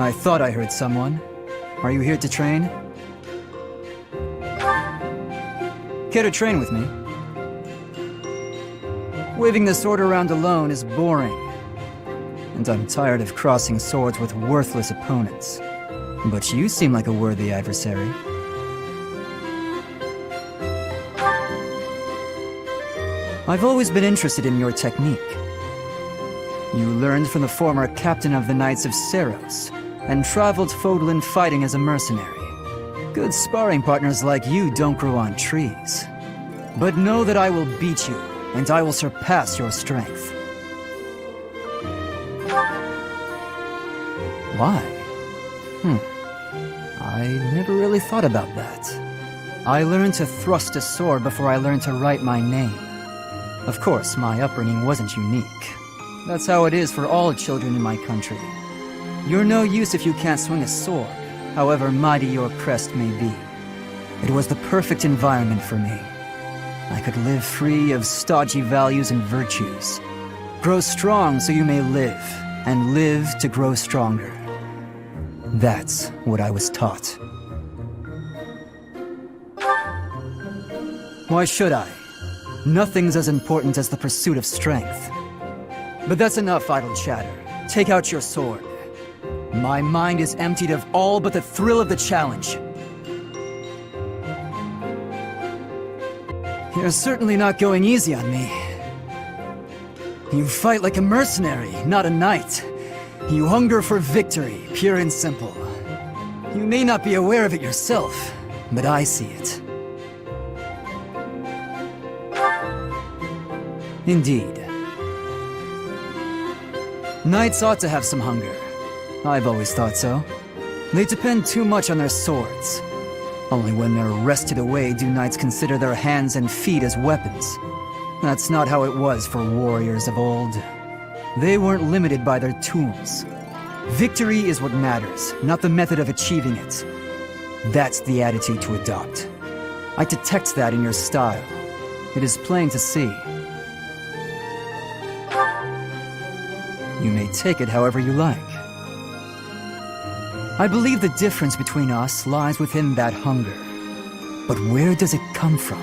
I thought I heard someone. Are you here to train? Care to train with me? Waving the sword around alone is boring. And I'm tired of crossing swords with worthless opponents. But you seem like a worthy adversary. I've always been interested in your technique. You learned from the former captain of the Knights of Seros, and traveled Fodlan fighting as a mercenary. Good sparring partners like you don't grow on trees. But know that I will beat you, and I will surpass your strength. Why? I never really thought about that. I learned to thrust a sword before I learned to write my name. Of course, my upbringing wasn't unique. That's how it is for all children in my country. You're no use if you can't swing a sword, however mighty your crest may be. It was the perfect environment for me. I could live free of stodgy values and virtues. Grow strong so you may live, and live to grow stronger. That's what I was taught. Why should I? Nothing's as important as the pursuit of strength. But that's enough idle chatter. Take out your sword. My mind is emptied of all but the thrill of the challenge. You're certainly not going easy on me. You fight like a mercenary, not a knight. You hunger for victory, pure and simple. You may not be aware of it yourself, but I see it. Indeed. Knights ought to have some hunger. I've always thought so. They depend too much on their swords. Only when they're wrested away do knights consider their hands and feet as weapons. That's not how it was for warriors of old. They weren't limited by their tools. Victory is what matters, not the method of achieving it. That's the attitude to adopt. I detect that in your style. It is plain to see. You may take it however you like. I believe the difference between us lies within that hunger. But where does it come from?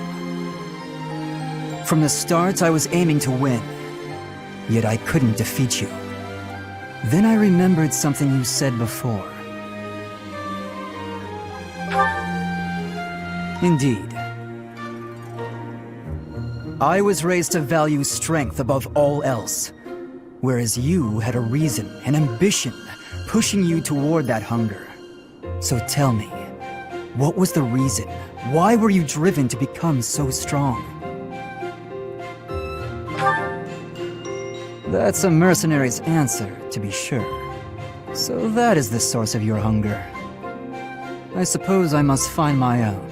From the start, I was aiming to win. Yet I couldn't defeat you. Then I remembered something you said before. Indeed. I was raised to value strength above all else. Whereas you had a reason, an ambition, pushing you toward that hunger. So tell me, what was the reason? Why were you driven to become so strong? That's a mercenary's answer, to be sure. So that is the source of your hunger. I suppose I must find my own.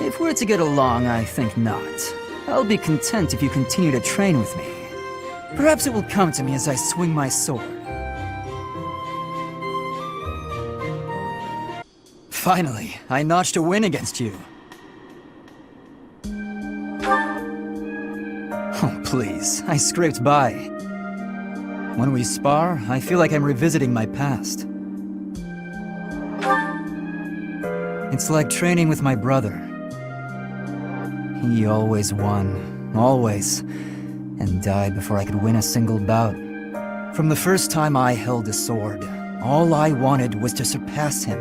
If we're to get along, I think not. I'll be content if you continue to train with me. Perhaps it will come to me as I swing my sword. Finally, I notched a win against you. Oh, please, I scraped by. When we spar, I feel like I'm revisiting my past. It's like training with my brother. He always won, always, and died before I could win a single bout. From the first time I held a sword, all I wanted was to surpass him.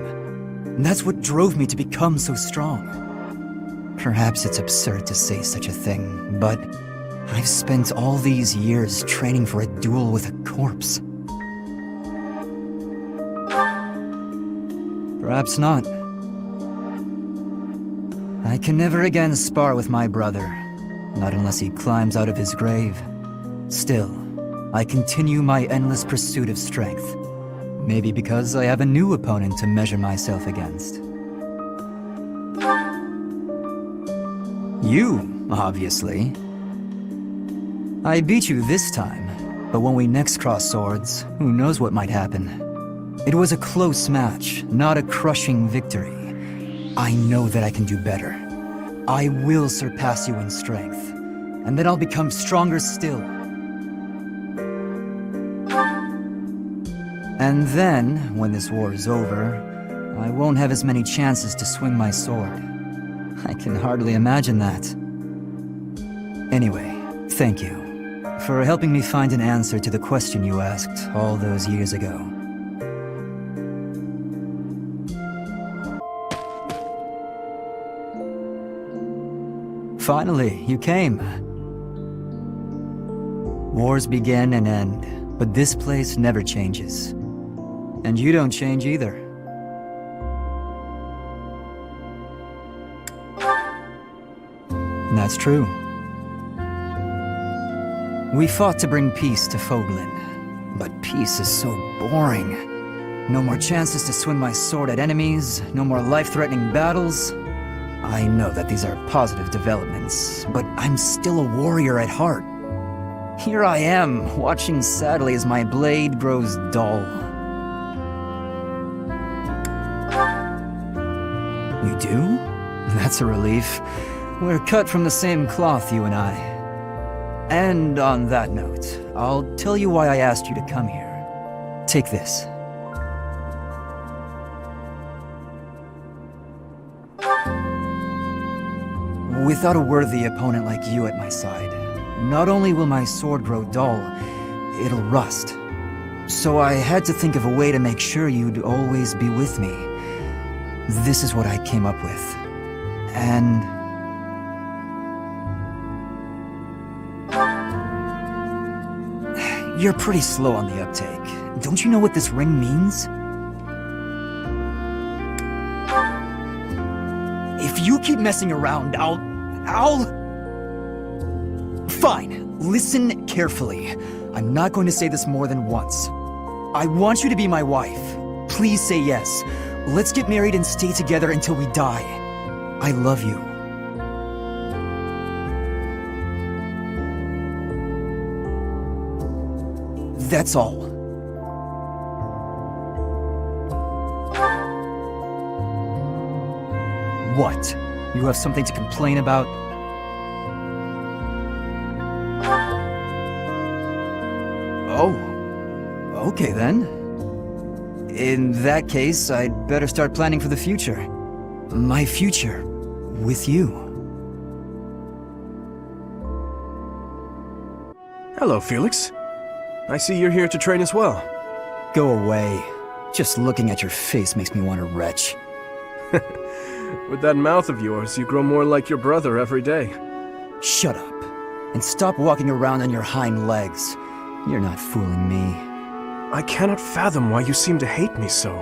And that's what drove me to become so strong. Perhaps it's absurd to say such a thing, but I've spent all these years training for a duel with a corpse. Perhaps not. I can never again spar with my brother, not unless he climbs out of his grave. Still, I continue my endless pursuit of strength. Maybe because I have a new opponent to measure myself against. You, obviously. I beat you this time, but when we next cross swords, who knows what might happen. It was a close match, not a crushing victory. I know that I can do better. I will surpass you in strength, and then I'll become stronger still. And then, when this war is over, I won't have as many chances to swing my sword. I can hardly imagine that. Anyway, thank you for helping me find an answer to the question you asked all those years ago. Finally, you came. Wars begin and end, but this place never changes. And you don't change either. That's true. We fought to bring peace to Foglin, but peace is so boring. No more chances to swing my sword at enemies, no more life-threatening battles. I know that these are positive developments, but I'm still a warrior at heart. Here I am, watching sadly as my blade grows dull. You do? That's a relief. We're cut from the same cloth, you and I. And on that note, I'll tell you why I asked you to come here. Take this. Without a worthy opponent like you at my side, not only will my sword grow dull, it'll rust. So I had to think of a way to make sure you'd always be with me. This is what I came up with. And... you're pretty slow on the uptake. Don't you know what this ring means? If you keep messing around, I'll... Fine, listen carefully. I'm not going to say this more than once. I want you to be my wife. Please say yes. Let's get married and stay together until we die. I love you. That's all. What? You have something to complain about? Oh. Okay then. In that case, I'd better start planning for the future. My future. With you. Hello, Felix. I see you're here to train as well. Go away. Just looking at your face makes me want to retch. With that mouth of yours, you grow more like your brother every day. Shut up. And stop walking around on your hind legs. You're not fooling me. I cannot fathom why you seem to hate me so.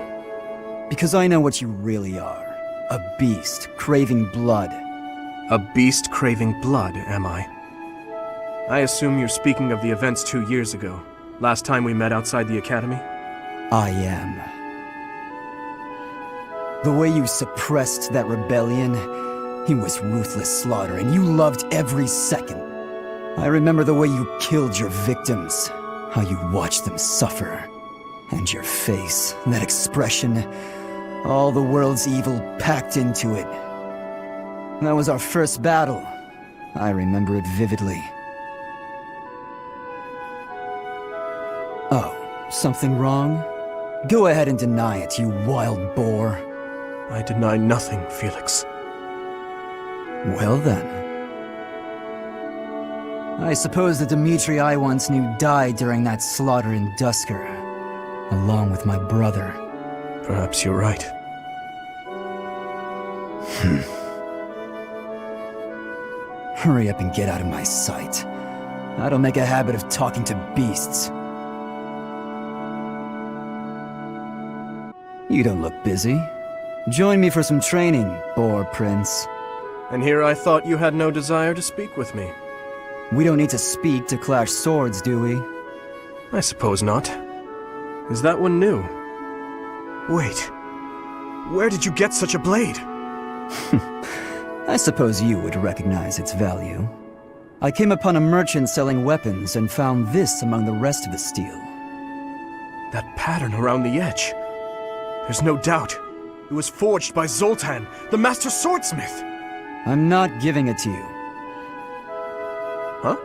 Because I know what you really are. A beast, craving blood. A beast craving blood, am I? I assume you're speaking of the events 2 years ago. Last time we met outside the academy? I am. The way you suppressed that rebellion, it was ruthless slaughter, and you loved every second. I remember the way you killed your victims, how you watched them suffer. And your face, that expression, all the world's evil packed into it. That was our first battle. I remember it vividly. Oh, something wrong? Go ahead and deny it, you wild boar. I deny nothing, Felix. Well then. I suppose the Dimitri I once knew died during that slaughter in Dusker, along with my brother. Perhaps you're right. Hurry up and get out of my sight. I don't make a habit of talking to beasts. You don't look busy. Join me for some training, boar prince. And here I thought you had no desire to speak with me. We don't need to speak to clash swords, do we? I suppose not. Is that one new? Wait. Where did you get such a blade? I suppose you would recognize its value. I came upon a merchant selling weapons and found this among the rest of the steel. That pattern around the edge. There's no doubt. It was forged by Zoltan, the master swordsmith. I'm not giving it to you. Huh?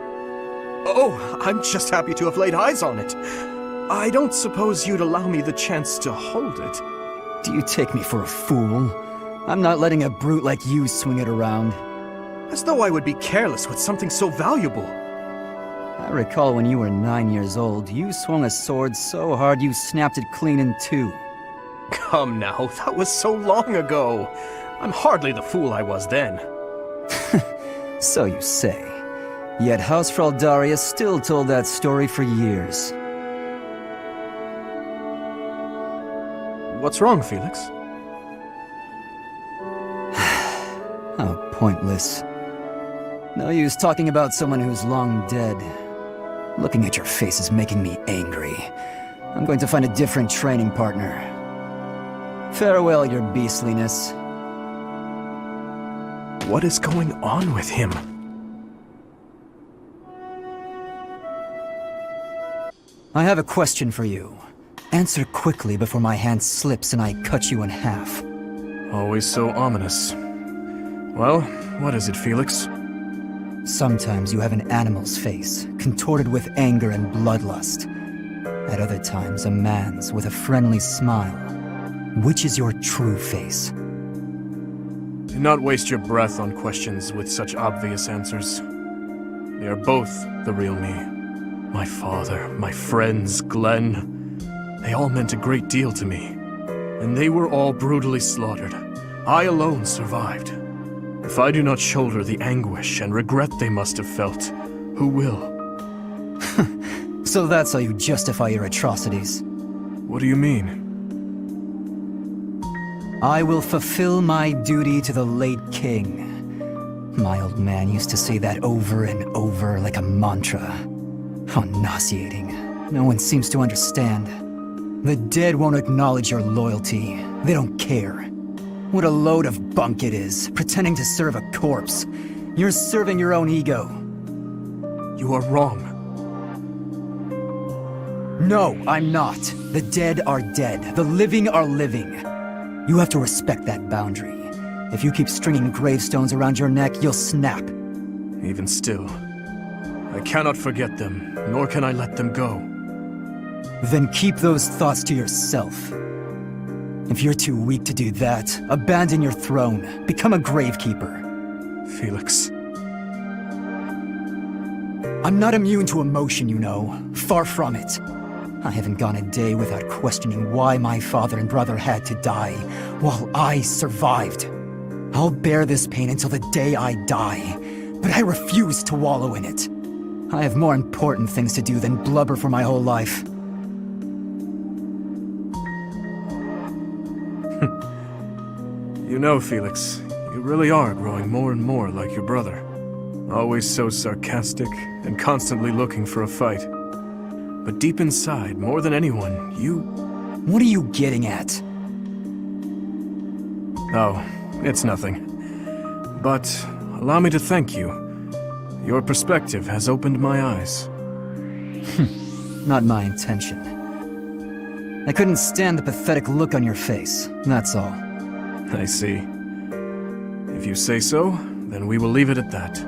Oh, I'm just happy to have laid eyes on it. I don't suppose you'd allow me the chance to hold it. Do you take me for a fool? I'm not letting a brute like you swing it around. As though I would be careless with something so valuable. I recall when you were 9 years old, you swung a sword so hard you snapped it clean in two. Come now, that was so long ago. I'm hardly the fool I was then. So you say. Yet Hausfrau Darius still told that story for years. What's wrong, Felix? How pointless. No use talking about someone who's long dead. Looking at your face is making me angry. I'm going to find a different training partner. Farewell, your beastliness. What is going on with him? I have a question for you. Answer quickly before my hand slips and I cut you in half. Always so ominous. Well, what is it, Felix? Sometimes you have an animal's face, contorted with anger and bloodlust. At other times, a man's with a friendly smile. Which is your true face? Do not waste your breath on questions with such obvious answers. They are both the real me. My father, my friends, Glenn. They all meant a great deal to me. And they were all brutally slaughtered. I alone survived. If I do not shoulder the anguish and regret they must have felt, who will? So that's how you justify your atrocities. What do you mean? I will fulfill my duty to the late king. My old man used to say that over and over like a mantra. How nauseating. No one seems to understand. The dead won't acknowledge your loyalty. They don't care. What a load of bunk it is, pretending to serve a corpse. You're serving your own ego. You are wrong. No, I'm not. The dead are dead. The living are living. You have to respect that boundary. If you keep stringing gravestones around your neck, you'll snap. Even still, I cannot forget them, nor can I let them go. Then keep those thoughts to yourself. If you're too weak to do that, abandon your throne. Become a gravekeeper. Felix. I'm not immune to emotion, you know. Far from it. I haven't gone a day without questioning why my father and brother had to die, while I survived. I'll bear this pain until the day I die, but I refuse to wallow in it. I have more important things to do than blubber for my whole life. You know, Felix, you really are growing more and more like your brother. Always so sarcastic and constantly looking for a fight. But deep inside, more than anyone, you... What are you getting at? Oh, it's nothing. But allow me to thank you. Your perspective has opened my eyes. Not my intention. I couldn't stand the pathetic look on your face, that's all. I see. If you say so, then we will leave it at that.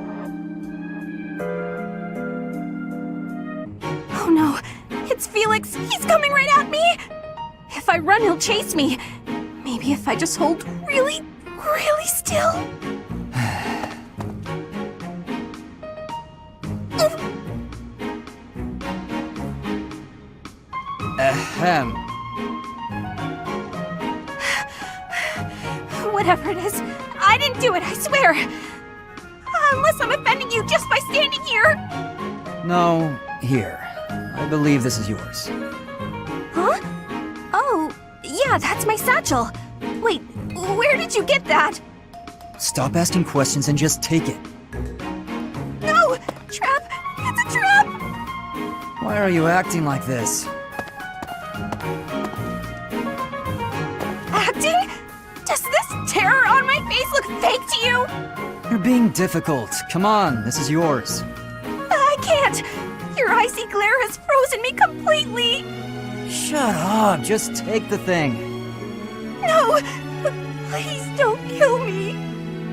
Oh no, it's Felix! He's coming right at me! If I run, he'll chase me. Maybe if I just hold really, really still. Ahem. Whatever it is, I didn't do it, I swear! Unless I'm offending you just by standing here! No, here. I believe this is yours. Huh? Oh, yeah, that's my satchel. Wait, where did you get that? Stop asking questions and just take it. No! Trap! It's a trap! Why are you acting like this? Acting? Does this terror on my face look fake to you? You're being difficult. Come on, this is yours. I can't! Your icy glare has frozen me completely! Shut up, just take the thing. No! Please don't kill me!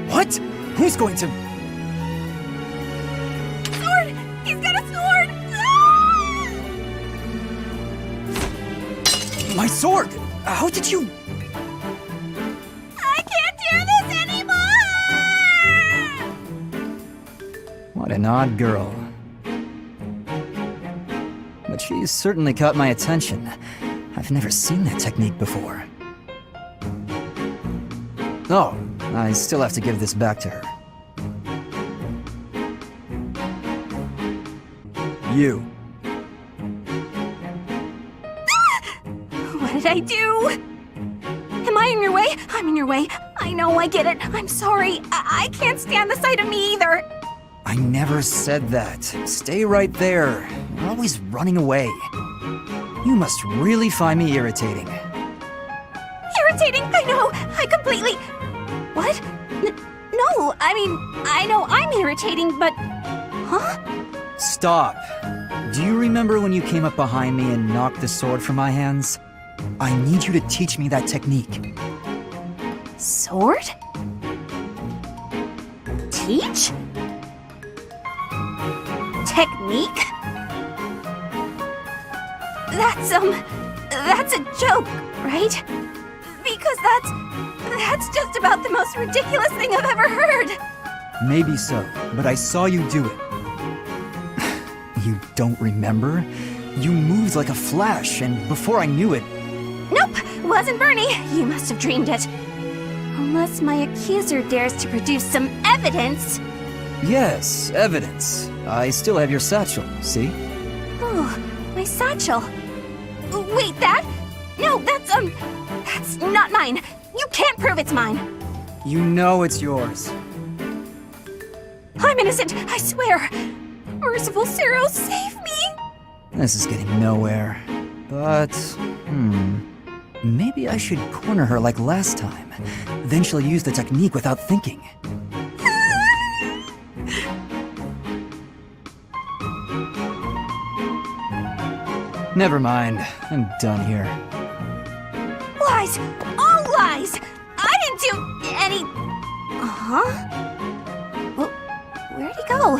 What? Who's going to... Sword! He's got a sword! Ah! My sword! How did you... I can't do this anymore! What an odd girl. But she's certainly caught my attention. I've never seen that technique before. Oh, I still have to give this back to her. You. What did I do? Am I in your way? I'm in your way. I know, I get it. I'm sorry. I can't stand the sight of me either. I never said that. Stay right there. You're always running away. You must really find me irritating. Irritating? I know. I completely... What? No, I mean, I know I'm irritating, but... Huh? Stop. Do you remember when you came up behind me and knocked the sword from my hands? I need you to teach me that technique. Sword? Teach? Technique? That's a joke, right? Because that's just about the most ridiculous thing I've ever heard. Maybe so, but I saw you do it. You don't remember? You moved like a flash, and before I knew it... Nope, wasn't Bernie. You must have dreamed it. Unless my accuser dares to produce some evidence. Yes, evidence. I still have your satchel, see? Oh, my satchel. Wait, that? No, that's not mine. You can't prove it's mine. You know it's yours. I'm innocent, I swear. Merciful Zero, save me! This is getting nowhere. But, maybe I should corner her like last time. Then she'll use the technique without thinking. Never mind. I'm done here. Lies! All lies! I didn't do any... Huh? Well, where'd he go?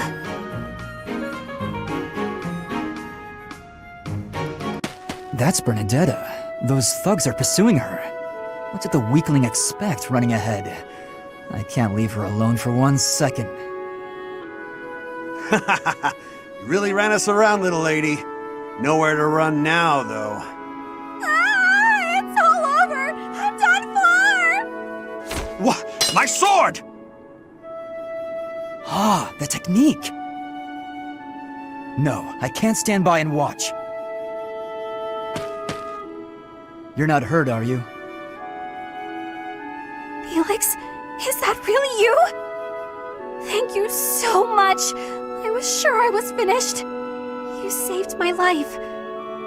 That's Bernadetta. Those thugs are pursuing her. What did the weakling expect running ahead? I can't leave her alone for 1 second. You really ran us around, little lady. Nowhere to run now, though. Ah, it's all over! I'm done for! What? My sword! Ah, the technique! No, I can't stand by and watch. You're not hurt, are you? Felix, is that really you? Thank you so much. I was sure I was finished. You saved my life.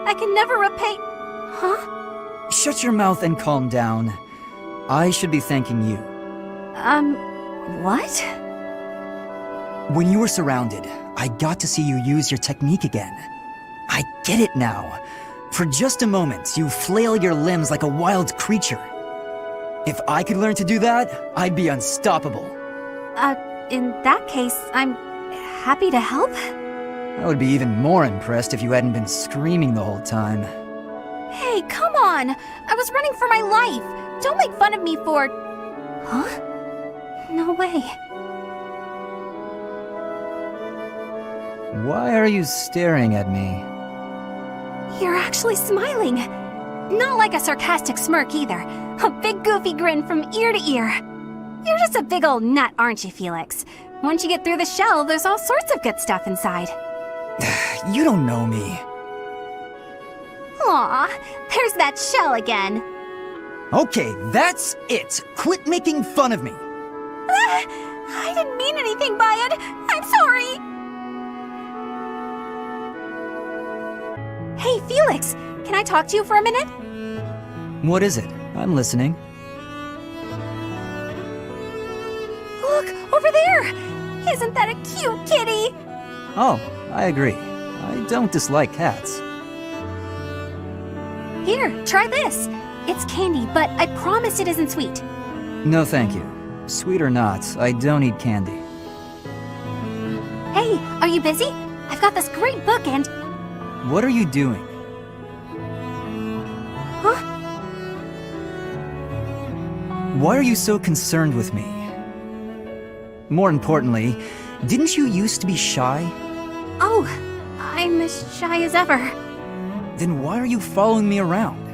I can never repay... Huh? Shut your mouth and calm down. I should be thanking you. What? When you were surrounded, I got to see you use your technique again. I get it now. For just a moment, you flail your limbs like a wild creature. If I could learn to do that, I'd be unstoppable. In that case, I'm happy to help. I would be even more impressed if you hadn't been screaming the whole time. Hey, come on! I was running for my life! Don't make fun of me for... Huh? No way. Why are you staring at me? You're actually smiling. Not like a sarcastic smirk either. A big goofy grin from ear to ear. You're just a big old nut, aren't you, Felix? Once you get through the shell, there's all sorts of good stuff inside. You don't know me. Aw, there's that shell again. Okay, that's it. Quit making fun of me. I didn't mean anything by it. I'm sorry. Hey, Felix, can I talk to you for a minute? What is it? I'm listening. Look, over there! Isn't that a cute kitty? Oh, I agree. I don't dislike cats. Here, try this. It's candy, but I promise it isn't sweet. No, thank you. Sweet or not, I don't eat candy. Hey, are you busy? I've got this great book and... What are you doing? Huh? Why are you so concerned with me? More importantly, didn't you used to be shy? Oh, I'm as shy as ever. Then why are you following me around?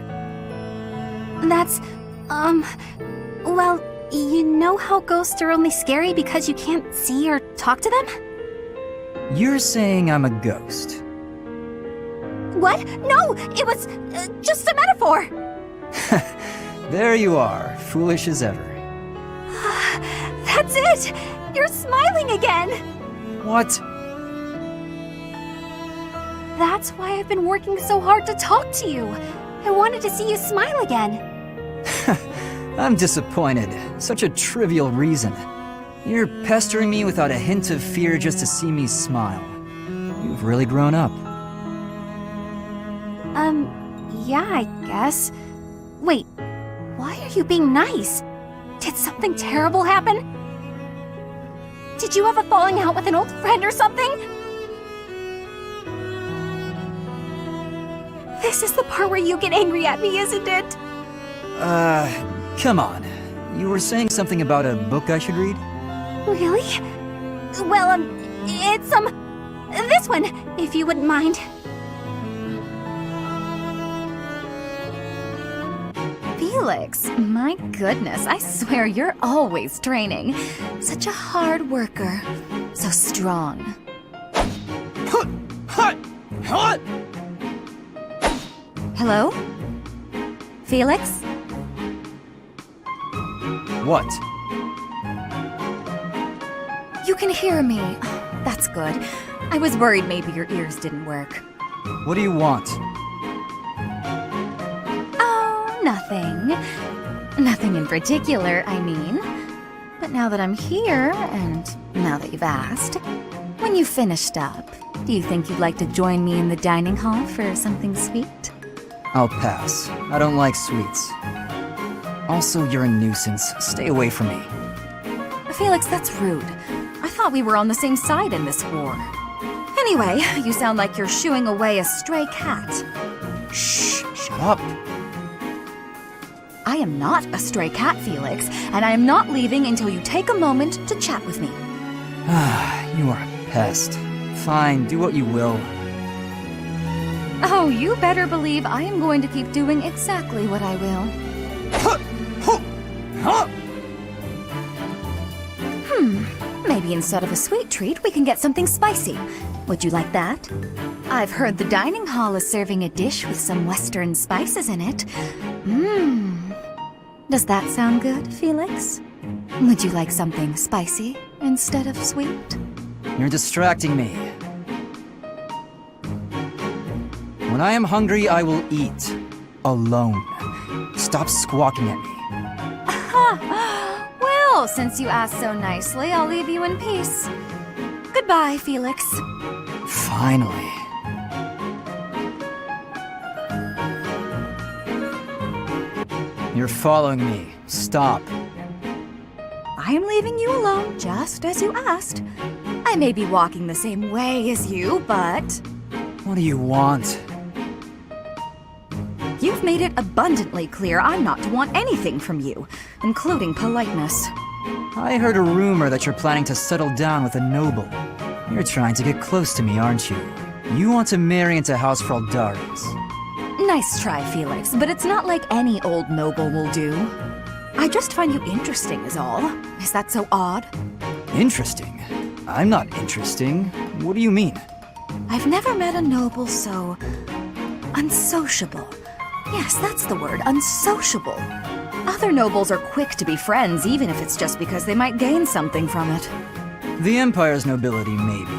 That's, well, you know how ghosts are only scary because you can't see or talk to them? You're saying I'm a ghost. What? No, it was just a metaphor. There you are, foolish as ever. That's it! You're smiling again! What? That's why I've been working so hard to talk to you. I wanted to see you smile again. I'm disappointed. Such a trivial reason. You're pestering me without a hint of fear just to see me smile. You've really grown up. Yeah, I guess. Wait, why are you being nice? Did something terrible happen? Did you have a falling out with an old friend or something? This is the part where you get angry at me, isn't it? Come on. You were saying something about a book I should read? Really? Well, it's, this one, if you wouldn't mind. Felix, my goodness, I swear you're always training. Such a hard worker. So strong. Hello? Felix? What? You can hear me. That's good. I was worried maybe your ears didn't work. What do you want? Oh, nothing. Nothing in particular, I mean. But now that I'm here, and now that you've asked, when you finished up, do you think you'd like to join me in the dining hall for something sweet? I'll pass. I don't like sweets. Also, you're a nuisance. Stay away from me. Felix, that's rude. I thought we were on the same side in this war. Anyway, you sound like you're shooing away a stray cat. Shh, shut up. I am not a stray cat, Felix, and I am not leaving until you take a moment to chat with me. You are a pest. Fine, do what you will. Oh, you better believe I am going to keep doing exactly what I will. Maybe instead of a sweet treat, we can get something spicy. Would you like that? I've heard the dining hall is serving a dish with some Western spices in it. Does that sound good, Felix? Would you like something spicy instead of sweet? You're distracting me. When I am hungry, I will eat. Alone. Stop squawking at me. Well, since you asked so nicely, I'll leave you in peace. Goodbye, Felix. Finally. You're following me. Stop. I am leaving you alone, just as you asked. I may be walking the same way as you, but What do you want? you've made it abundantly clear I'm not to want anything from you, including politeness. I heard a rumor that you're planning to settle down with a noble. You're trying to get close to me, aren't you? You want to marry into House Fraldari's. Nice try, Felix, but it's not like any old noble will do. I just find you interesting is all. Is that so odd? Interesting? I'm not interesting. What do you mean? I've never met a noble so unsociable. Yes, that's the word, unsociable. Other nobles are quick to be friends, even if it's just because they might gain something from it. The Empire's nobility, maybe.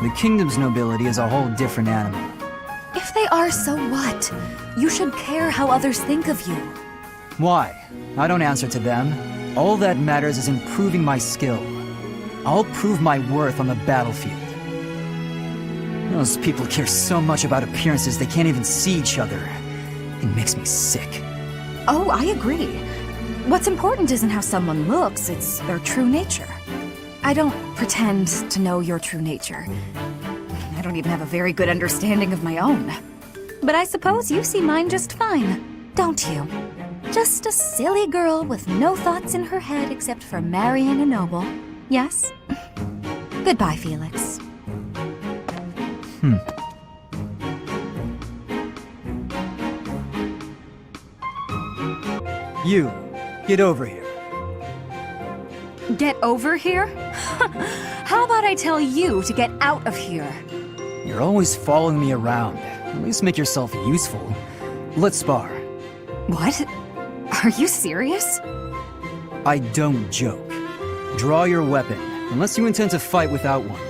The Kingdom's nobility is a whole different animal. If they are, so what? You should care how others think of you. Why? I don't answer to them. All that matters is improving my skill. I'll prove my worth on the battlefield. Those people care so much about appearances they can't even see each other. It makes me sick. Oh, I agree. What's important isn't how someone looks, it's their true nature. I don't pretend to know your true nature. I don't even have a very good understanding of my own. But I suppose you see mine just fine. don't you? Just a silly girl with no thoughts in her head except for marrying a noble. Yes? Goodbye, Felix. You, get over here. Get over here? How about I tell you to get out of here? You're always following me around. At least make yourself useful. Let's spar. What? Are you serious? I don't joke. Draw your weapon, unless you intend to fight without one.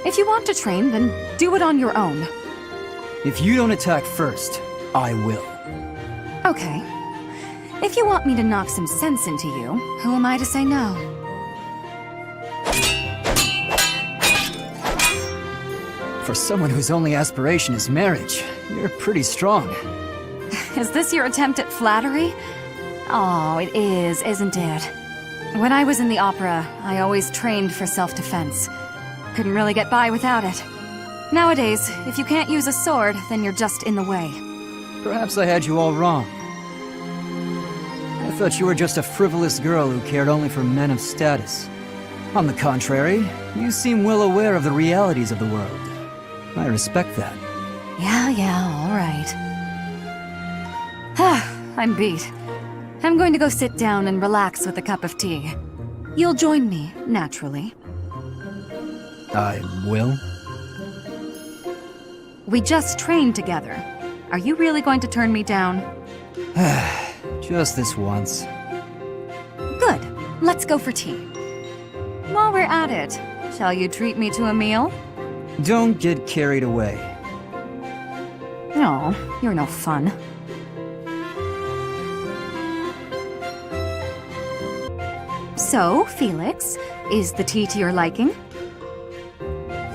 If you want to train, then do it on your own. If you don't attack first, I will. Okay. If you want me to knock some sense into you, who am I to say no? For someone whose only aspiration is marriage, you're pretty strong. Is this your attempt at flattery? Oh, it is, isn't it? When I was in the opera, I always trained for self-defense. Couldn't really get by without it. Nowadays, if you can't use a sword, then you're just in the way. Perhaps I had you all wrong. I thought you were just a frivolous girl who cared only for men of status. On the contrary, you seem well aware of the realities of the world. I respect that. Yeah, all right. I'm beat. I'm going to go sit down and relax with a cup of tea. You'll join me, naturally. I will? We just trained together. Are you really going to turn me down? Just this once. Good. Let's go for tea. While we're at it, shall you treat me to a meal? Don't get carried away. No, you're no fun. So, Felix, is the tea to your liking?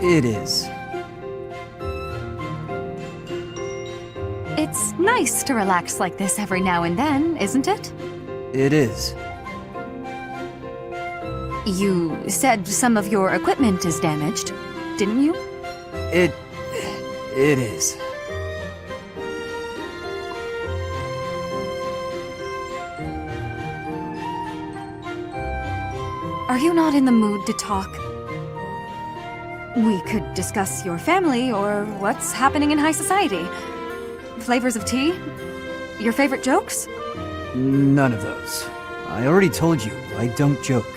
It is. It's nice to relax like this every now and then, isn't it? It is. You said some of your equipment is damaged, didn't you? It is. Are you not in the mood to talk? We could discuss your family or what's happening in high society. Flavors of tea? Your favorite jokes? None of those. I already told you, I don't joke.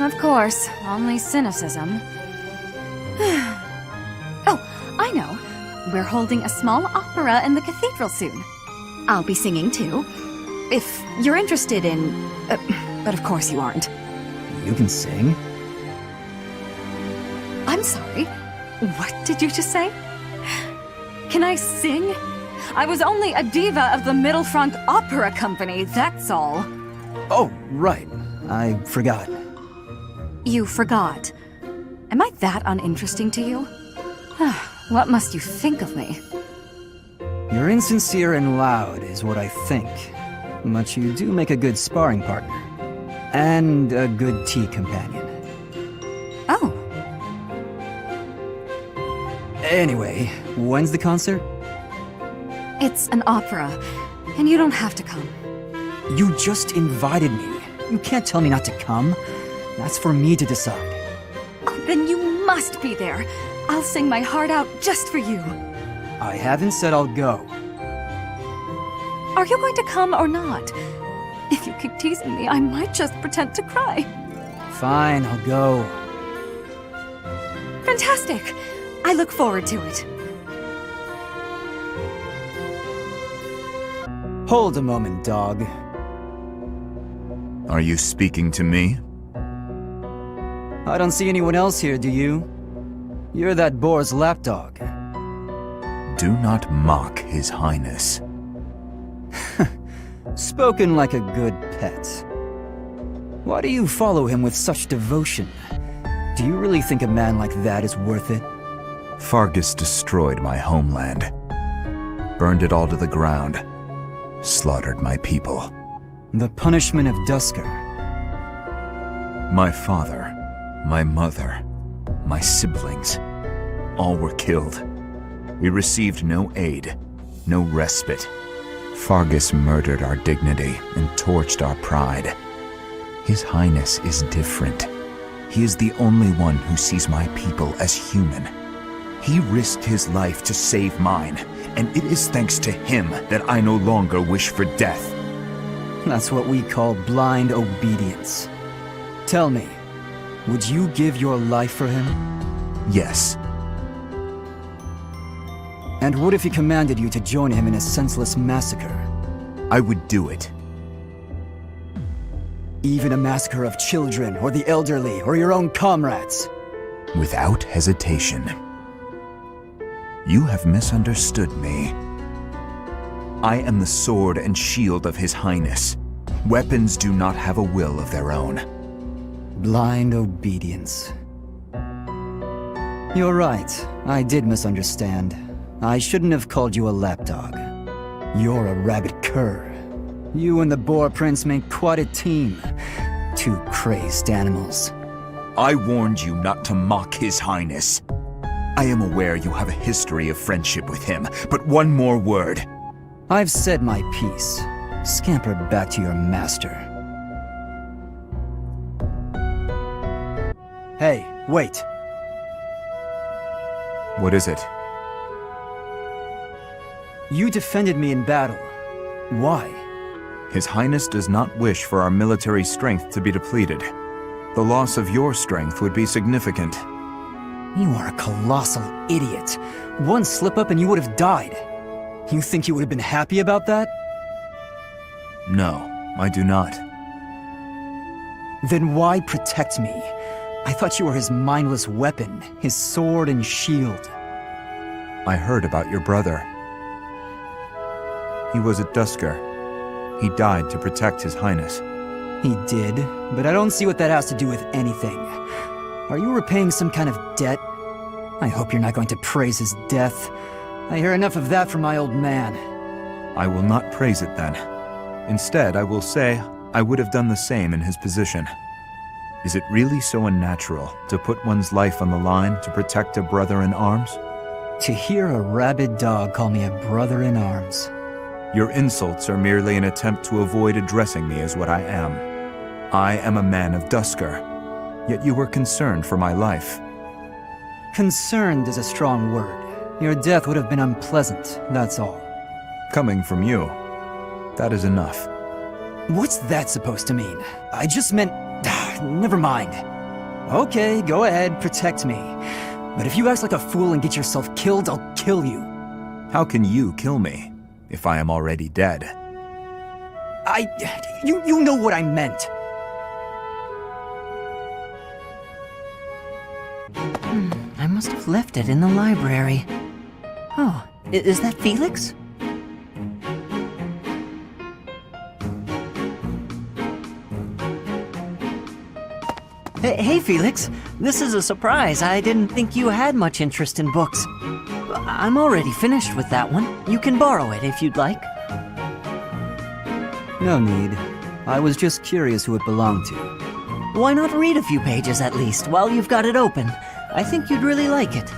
Of course, only cynicism. Oh, I know. We're holding a small opera in the cathedral soon. I'll be singing too. If you're interested in... but of course you aren't. You can sing? I'm sorry. What did you just say? Can I sing? I was only a diva of the Middle Front Opera Company, that's all. Oh, right. I forgot. You forgot. Am I that uninteresting to you? What must you think of me? You're insincere and loud, is what I think. But you do make a good sparring partner. And a good tea companion. Oh. Anyway, when's the concert? It's an opera, and you don't have to come. You just invited me. You can't tell me not to come. That's for me to decide. Oh, then you must be there. I'll sing my heart out just for you. I haven't said I'll go. Are you going to come or not? If you keep teasing me, I might just pretend to cry. Fine, I'll go. Fantastic! I look forward to it. Hold a moment, dog. Are you speaking to me? I don't see anyone else here, do you? You're that boar's lapdog. Do not mock His Highness. Spoken like a good pet. Why do you follow him with such devotion? Do you really think a man like that is worth it? Fargus destroyed my homeland, burned it all to the ground, slaughtered my people. The punishment of Dusker. My father, my mother, my siblings, all were killed. We received no aid, no respite. Fargus murdered our dignity and torched our pride. His Highness is different. He is the only one who sees my people as human. He risked his life to save mine, and it is thanks to him that I no longer wish for death. That's what we call blind obedience. Tell me, would you give your life for him? Yes. And what if he commanded you to join him in a senseless massacre? I would do it. Even a massacre of children, or the elderly, or your own comrades? Without hesitation. You have misunderstood me. I am the sword and shield of His Highness. Weapons do not have a will of their own. Blind obedience. You're right, I did misunderstand. I shouldn't have called you a lapdog. You're a rabid cur. You and the Boar Prince make quite a team. Two crazed animals. I warned you not to mock His Highness. I am aware you have a history of friendship with him, but one more word. I've said my piece. Scamper back to your master. Hey, wait. What is it? You defended me in battle. Why? His Highness does not wish for our military strength to be depleted. The loss of your strength would be significant. You are a colossal idiot. One slip-up and you would have died. You think you would have been happy about that? No, I do not. Then why protect me? I thought you were his mindless weapon, his sword and shield. I heard about your brother. He was at Dusker. He died to protect His Highness. He did, but I don't see what that has to do with anything. Are you repaying some kind of debt? I hope you're not going to praise his death. I hear enough of that from my old man. I will not praise it then. Instead, I will say I would have done the same in his position. Is it really so unnatural to put one's life on the line to protect a brother in arms? To hear a rabid dog call me a brother in arms. Your insults are merely an attempt to avoid addressing me as what I am. I am a man of Dusker, yet you were concerned for my life. Concerned is a strong word. Your death would have been unpleasant, that's all. Coming from you, that is enough. What's that supposed to mean? I just meant... never mind. Okay, go ahead, protect me. But if you act like a fool and get yourself killed, I'll kill you. How can you kill me, if I am already dead? You know what I meant. I must have left it in the library. Oh, is that Felix? Hey, Felix. This is a surprise. I didn't think you had much interest in books. I'm already finished with that one. You can borrow it if you'd like. No need. I was just curious who it belonged to. Why not read a few pages at least while you've got it open? I think you'd really like it.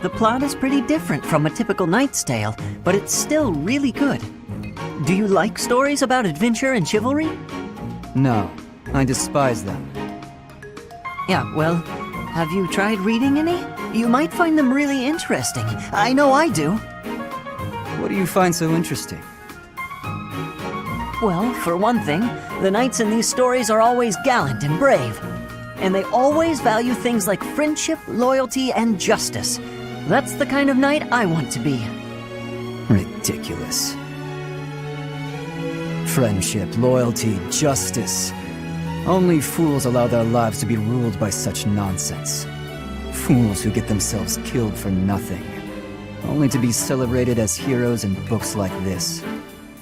The plot is pretty different from a typical knight's tale, but it's still really good. Do you like stories about adventure and chivalry? No, I despise them. Yeah, well, have you tried reading any? You might find them really interesting. I know I do. What do you find so interesting? Well, for one thing, the knights in these stories are always gallant and brave. And they always value things like friendship, loyalty, and justice. That's the kind of knight I want to be. Ridiculous. Friendship, loyalty, justice. Only fools allow their lives to be ruled by such nonsense. Fools who get themselves killed for nothing, only to be celebrated as heroes in books like this.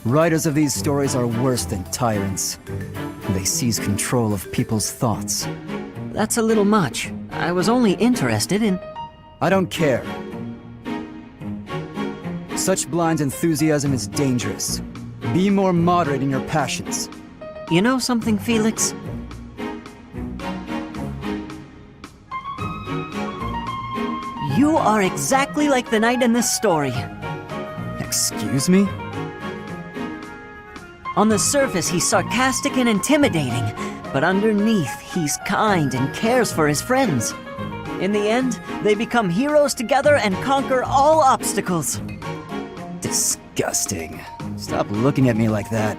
Writers of these stories are worse than tyrants. They seize control of people's thoughts. That's a little much. I was only interested in... I don't care. Such blind enthusiasm is dangerous. Be more moderate in your passions. You know something, Felix? You are exactly like the knight in this story. Excuse me? On the surface, he's sarcastic and intimidating, but underneath, he's kind and cares for his friends. In the end, they become heroes together and conquer all obstacles. Disgusting. Stop looking at me like that.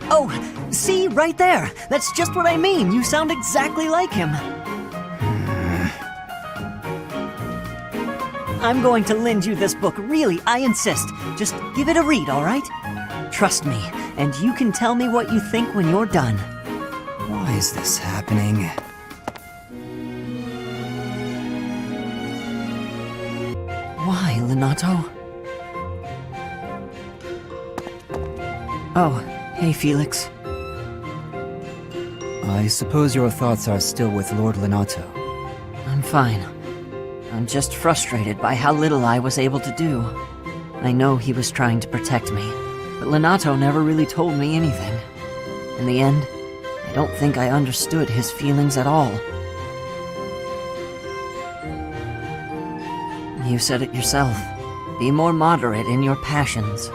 Oh, see, right there. That's just what I mean. You sound exactly like him. I'm going to lend you this book, really, I insist. Just give it a read, all right? Trust me, and you can tell me what you think when you're done. Why is this happening? Why, Lenato? Oh, hey, Felix. I suppose your thoughts are still with Lord Lenato. I'm fine. I'm just frustrated by how little I was able to do. I know he was trying to protect me, but Lenato never really told me anything. In the end, I don't think I understood his feelings at all. You said it yourself. Be more moderate in your passions.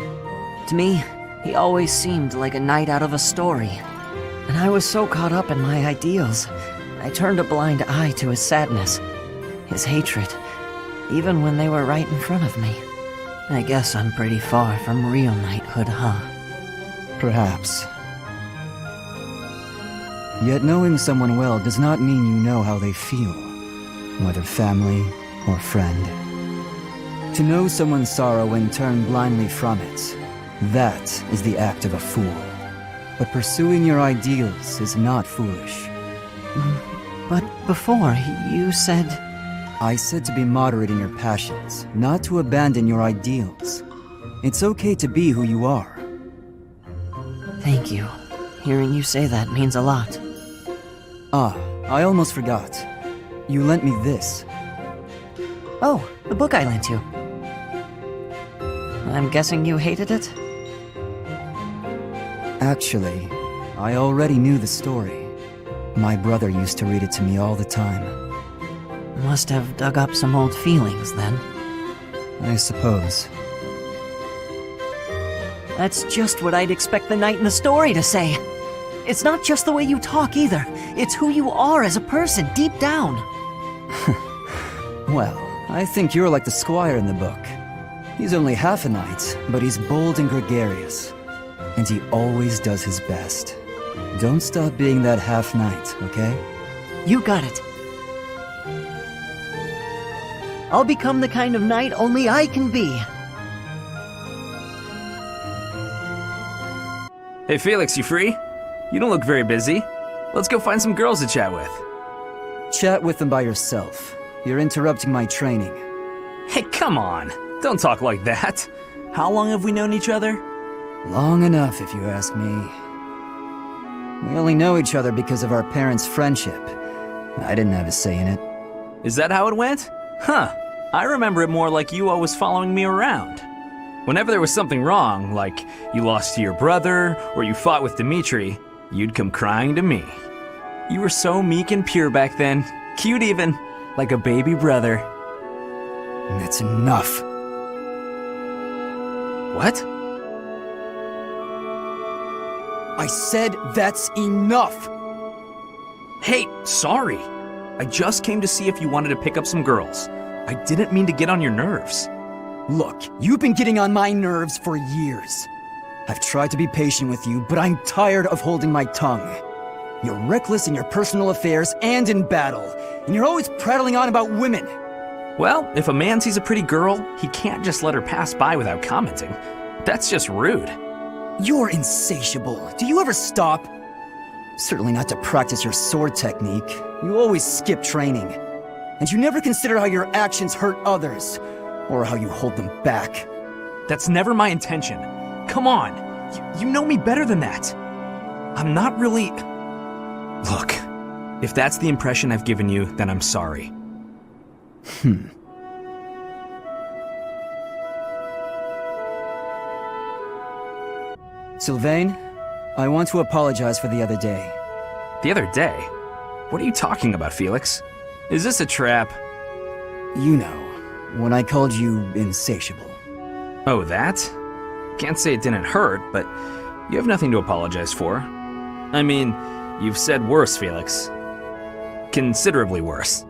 To me, he always seemed like a knight out of a story. And I was so caught up in my ideals, I turned a blind eye to his sadness, his hatred, even when they were right in front of me. I guess I'm pretty far from real knighthood, huh? Perhaps. Yet knowing someone well does not mean you know how they feel, whether family or friend. To know someone's sorrow and turn blindly from it, that is the act of a fool. But pursuing your ideals is not foolish. But before, you said... I said to be moderate in your passions, not to abandon your ideals. It's okay to be who you are. Thank you. Hearing you say that means a lot. Ah, I almost forgot. You lent me this. Oh, the book I lent you. I'm guessing you hated it? Actually, I already knew the story. My brother used to read it to me all the time. Must have dug up some old feelings, then. I suppose. That's just what I'd expect the knight in the story to say. It's not just the way you talk, either. It's who you are as a person, deep down. Well, I think you're like the squire in the book. He's only half a knight, but he's bold and gregarious. And he always does his best. Don't stop being that half-knight, okay? You got it. I'll become the kind of knight only I can be. Hey Felix, you free? You don't look very busy. Let's go find some girls to chat with. Chat with them by yourself. You're interrupting my training. Hey, come on. Don't talk like that. How long have we known each other? Long enough, if you ask me. We only know each other because of our parents' friendship. I didn't have a say in it. Is that how it went? Huh. I remember it more like you always following me around. Whenever there was something wrong, like you lost to your brother, or you fought with Dimitri, you'd come crying to me. You were so meek and pure back then. Cute even. Like a baby brother. That's enough. What? I said that's enough! Hey, sorry. I just came to see if you wanted to pick up some girls. I didn't mean to get on your nerves. Look, you've been getting on my nerves for years. I've tried to be patient with you, but I'm tired of holding my tongue. You're reckless in your personal affairs and in battle, and you're always prattling on about women. Well, if a man sees a pretty girl, he can't just let her pass by without commenting. That's just rude. You're insatiable. Do you ever stop? Certainly not to practice your sword technique. You always skip training. And you never consider how your actions hurt others, or how you hold them back. That's never my intention. Come on, you know me better than that. I'm not really... Look, if that's the impression I've given you, then I'm sorry. Sylvain, I want to apologize for the other day. The other day? What are you talking about, Felix? Is this a trap? You know, when I called you insatiable. Oh, that? Can't say it didn't hurt, but You have nothing to apologize for. I mean, you've said worse, Felix. Considerably worse.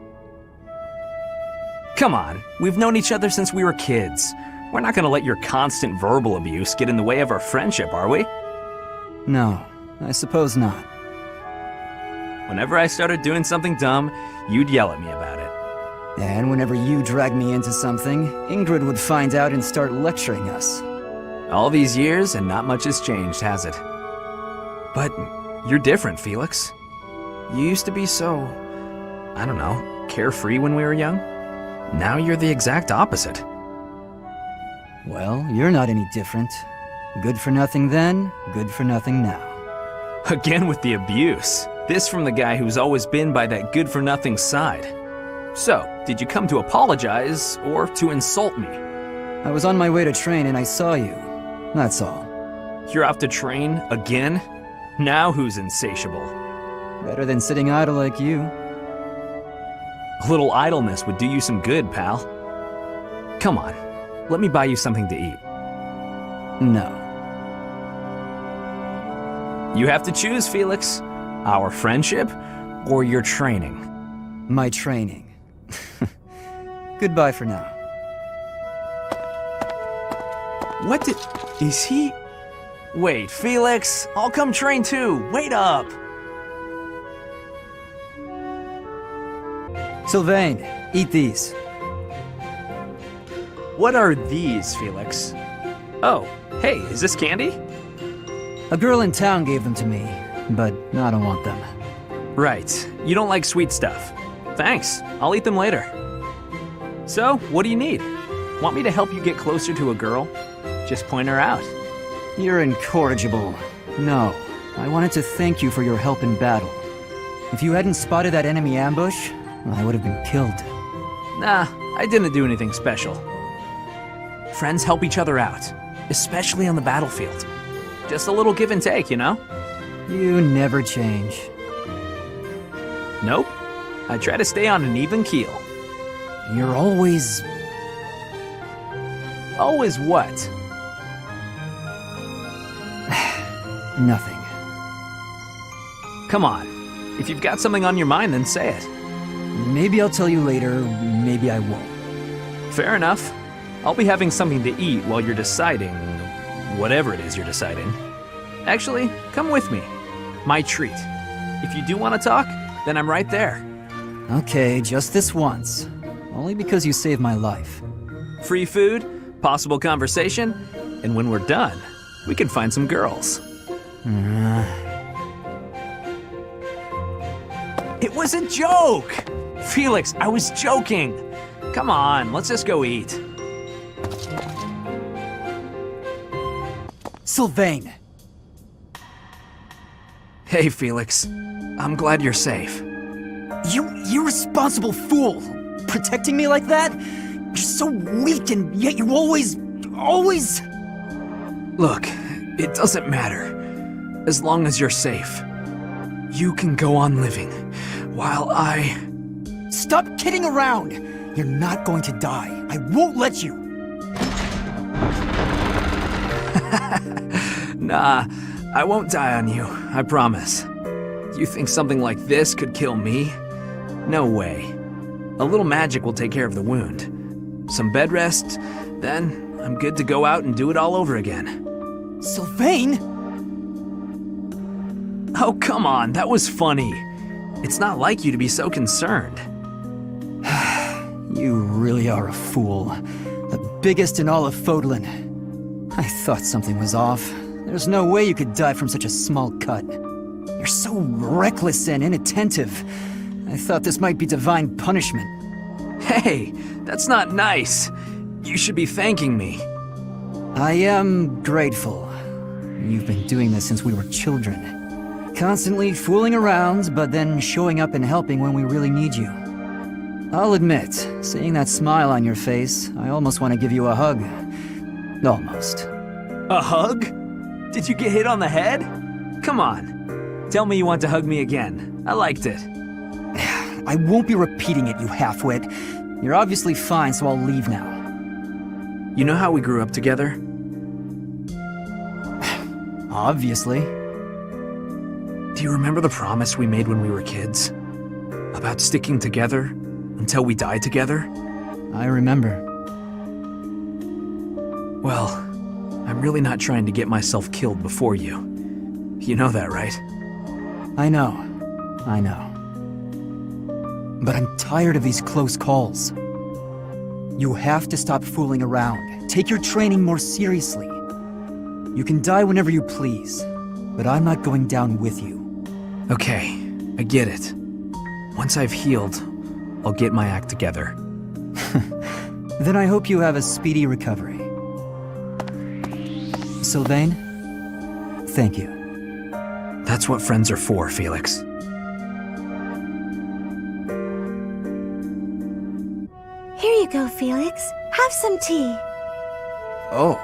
Come on, we've known each other since we were kids. We're not gonna let your constant verbal abuse get in the way of our friendship, are we? No, I suppose not. Whenever I started doing something dumb, you'd yell at me about it. And whenever you dragged me into something, Ingrid would find out and start lecturing us. All these years and not much has changed, has it? But you're different, Felix. You used to be so, I don't know, carefree when we were young. Now you're the exact opposite. Well, you're not any different. Good for nothing then, good for nothing now. Again with the abuse. This from the guy who's always been by that good-for-nothing side. So, did you come to apologize or to insult me? I was on my way to train and I saw you. That's all. You're off to train again? Now who's insatiable? Better than sitting idle like you. A little idleness would do you some good, pal. Come on, let me buy you something to eat. No. You have to choose, Felix. Our friendship or your training? My training. Goodbye for now. What did... is he... Wait, Felix, I'll come train too. Wait up. Sylvain, eat these. What are these, Felix? Oh, hey, is this candy? A girl in town gave them to me, but I don't want them. Right, you don't like sweet stuff. Thanks, I'll eat them later. So, what do you need? Want me to help you get closer to a girl? Just point her out. You're incorrigible. No, I wanted to thank you for your help in battle. If you hadn't spotted that enemy ambush, I would have been killed. Nah, I didn't do anything special. Friends help each other out, especially on the battlefield. Just a little give and take, you know? You never change. Nope. I try to stay on an even keel. You're always... Always what? Nothing. Come on. If you've got something on your mind, then say it. Maybe I'll tell you later, maybe I won't. Fair enough. I'll be having something to eat while you're deciding... whatever it is you're deciding. Actually, come with me. My treat. If you do want to talk, then I'm right there. Okay, just this once. Only because you saved my life. Free food, possible conversation, and when we're done, we can find some girls. It was a joke! Felix, I was joking. Come on, let's just go eat. Sylvain! Hey, Felix. I'm glad you're safe. You irresponsible fool! Protecting me like that? You're so weak and yet you always... Look, it doesn't matter. As long as you're safe. You can go on living, while I... Stop kidding around! You're not going to die. I won't let you! Nah, I won't die on you, I promise. You think something like this could kill me? No way. A little magic will take care of the wound. Some bed rest, then I'm good to go out and do it all over again. Sylvain! Oh, come on, that was funny. It's not like you to be so concerned. You really are a fool. The biggest in all of Fodlan. I thought something was off. There's no way you could die from such a small cut. You're so reckless and inattentive. I thought this might be divine punishment. Hey, that's not nice. You should be thanking me. I am grateful. You've been doing this since we were children. Constantly fooling around, but then showing up and helping when we really need you. I'll admit, seeing that smile on your face, I almost want to give you a hug. Almost. A hug? Did you get hit on the head? Come on. Tell me you want to hug me again. I liked it. I won't be repeating it, you half-wit. You're obviously fine, so I'll leave now. You know how we grew up together? Obviously. Do you remember the promise we made when we were kids? About sticking together until we die together? I remember. Well, I'm really not trying to get myself killed before you. You know that, right? I know. But I'm tired of these close calls. You have to stop fooling around. Take your training more seriously. You can die whenever you please, but I'm not going down with you. Okay, I get it. Once I've healed, I'll get my act together. Then I hope you have a speedy recovery. Sylvain, thank you. That's what friends are for, Felix. Here you go, Felix. Have some tea. Oh.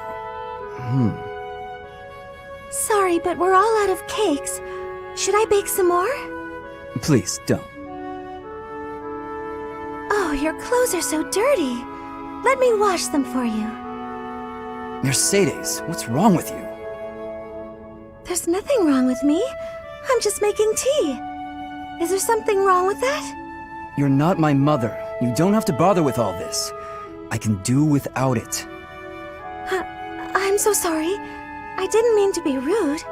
Sorry, but we're all out of cakes. Should I bake some more? Please, don't. Oh, your clothes are so dirty. Let me wash them for you. Mercedes, what's wrong with you? There's nothing wrong with me. I'm just making tea. Is there something wrong with that? You're not my mother. You don't have to bother with all this. I can do without it. I'm so sorry. I didn't mean to be rude.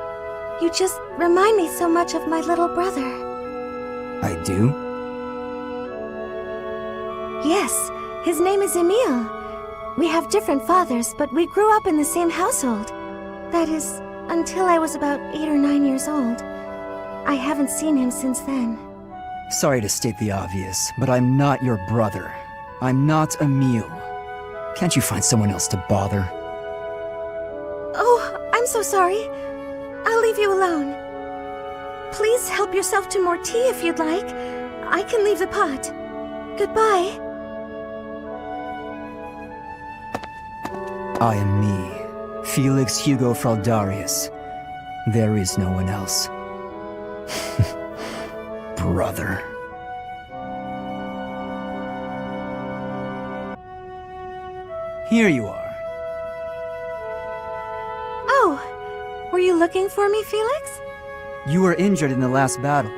You just remind me so much of my little brother. I do? Yes, his name is Emile. We have different fathers, but we grew up in the same household. That is, until I was about 8 or 9 years old. I haven't seen him since then. Sorry to state the obvious, but I'm not your brother. I'm not Emile. Can't you find someone else to bother? Oh, I'm so sorry. I'll leave you alone. Please help yourself to more tea if you'd like. I can leave the pot. Goodbye. I am me, Felix Hugo Fraldarius. There is no one else. Brother. Here you are. Oh, were you looking for me, Felix? You were injured in the last battle.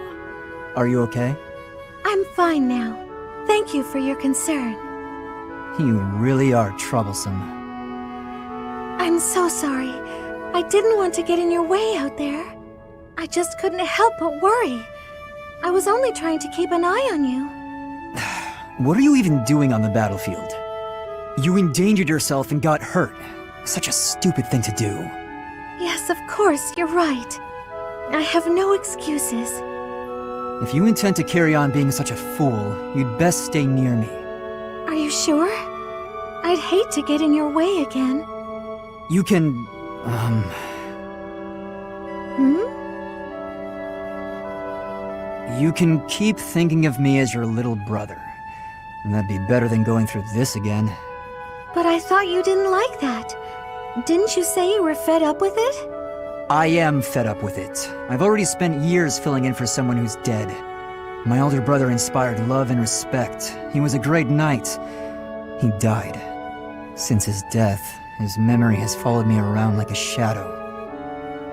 Are you okay? I'm fine now. Thank you for your concern. You really are troublesome. I'm so sorry. I didn't want to get in your way out there. I just couldn't help but worry. I was only trying to keep an eye on you. What are you even doing on the battlefield? You endangered yourself and got hurt. Such a stupid thing to do. Yes, of course, you're right. I have no excuses. If you intend to carry on being such a fool, you'd best stay near me. Are you sure? I'd hate to get in your way again. You can, You can keep thinking of me as your little brother. And that'd be better than going through this again. But I thought you didn't like that. Didn't you say you were fed up with it? I am fed up with it. I've already spent years filling in for someone who's dead. My older brother inspired love and respect. He was a great knight. He died. Since his death, his memory has followed me around like a shadow.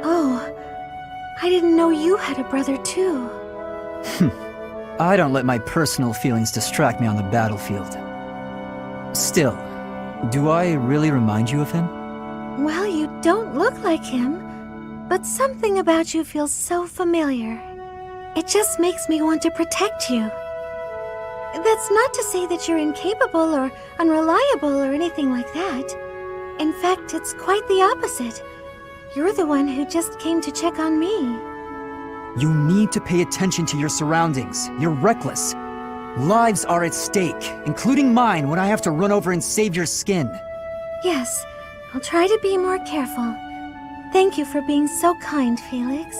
Oh, I didn't know you had a brother too. I don't let my personal feelings distract me on the battlefield. Still, do I really remind you of him? Well, you don't look like him, but something about you feels so familiar. It just makes me want to protect you. That's not to say that you're incapable or unreliable or anything like that. In fact, it's quite the opposite. You're the one who just came to check on me. You need to pay attention to your surroundings. You're reckless. Lives are at stake, including mine when I have to run over and save your skin. Yes, I'll try to be more careful. Thank you for being so kind, Felix.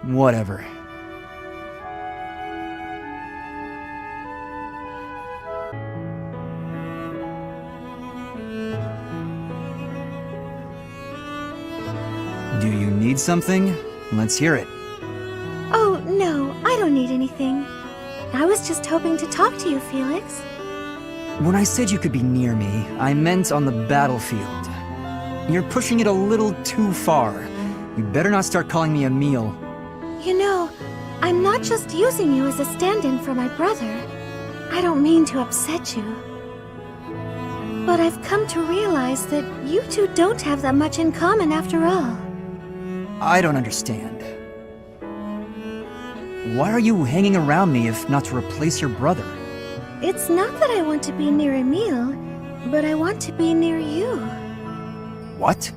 Whatever. Do you need something? Let's hear it. Oh, no, I don't need anything. I was just hoping to talk to you, Felix. When I said you could be near me, I meant on the battlefield. You're pushing it a little too far. You better not start calling me a meal. You know, I'm not just using you as a stand-in for my brother. I don't mean to upset you. But I've come to realize that you two don't have that much in common after all. I don't understand. Why are you hanging around me if not to replace your brother? It's not that I want to be near Emile, but I want to be near you. What?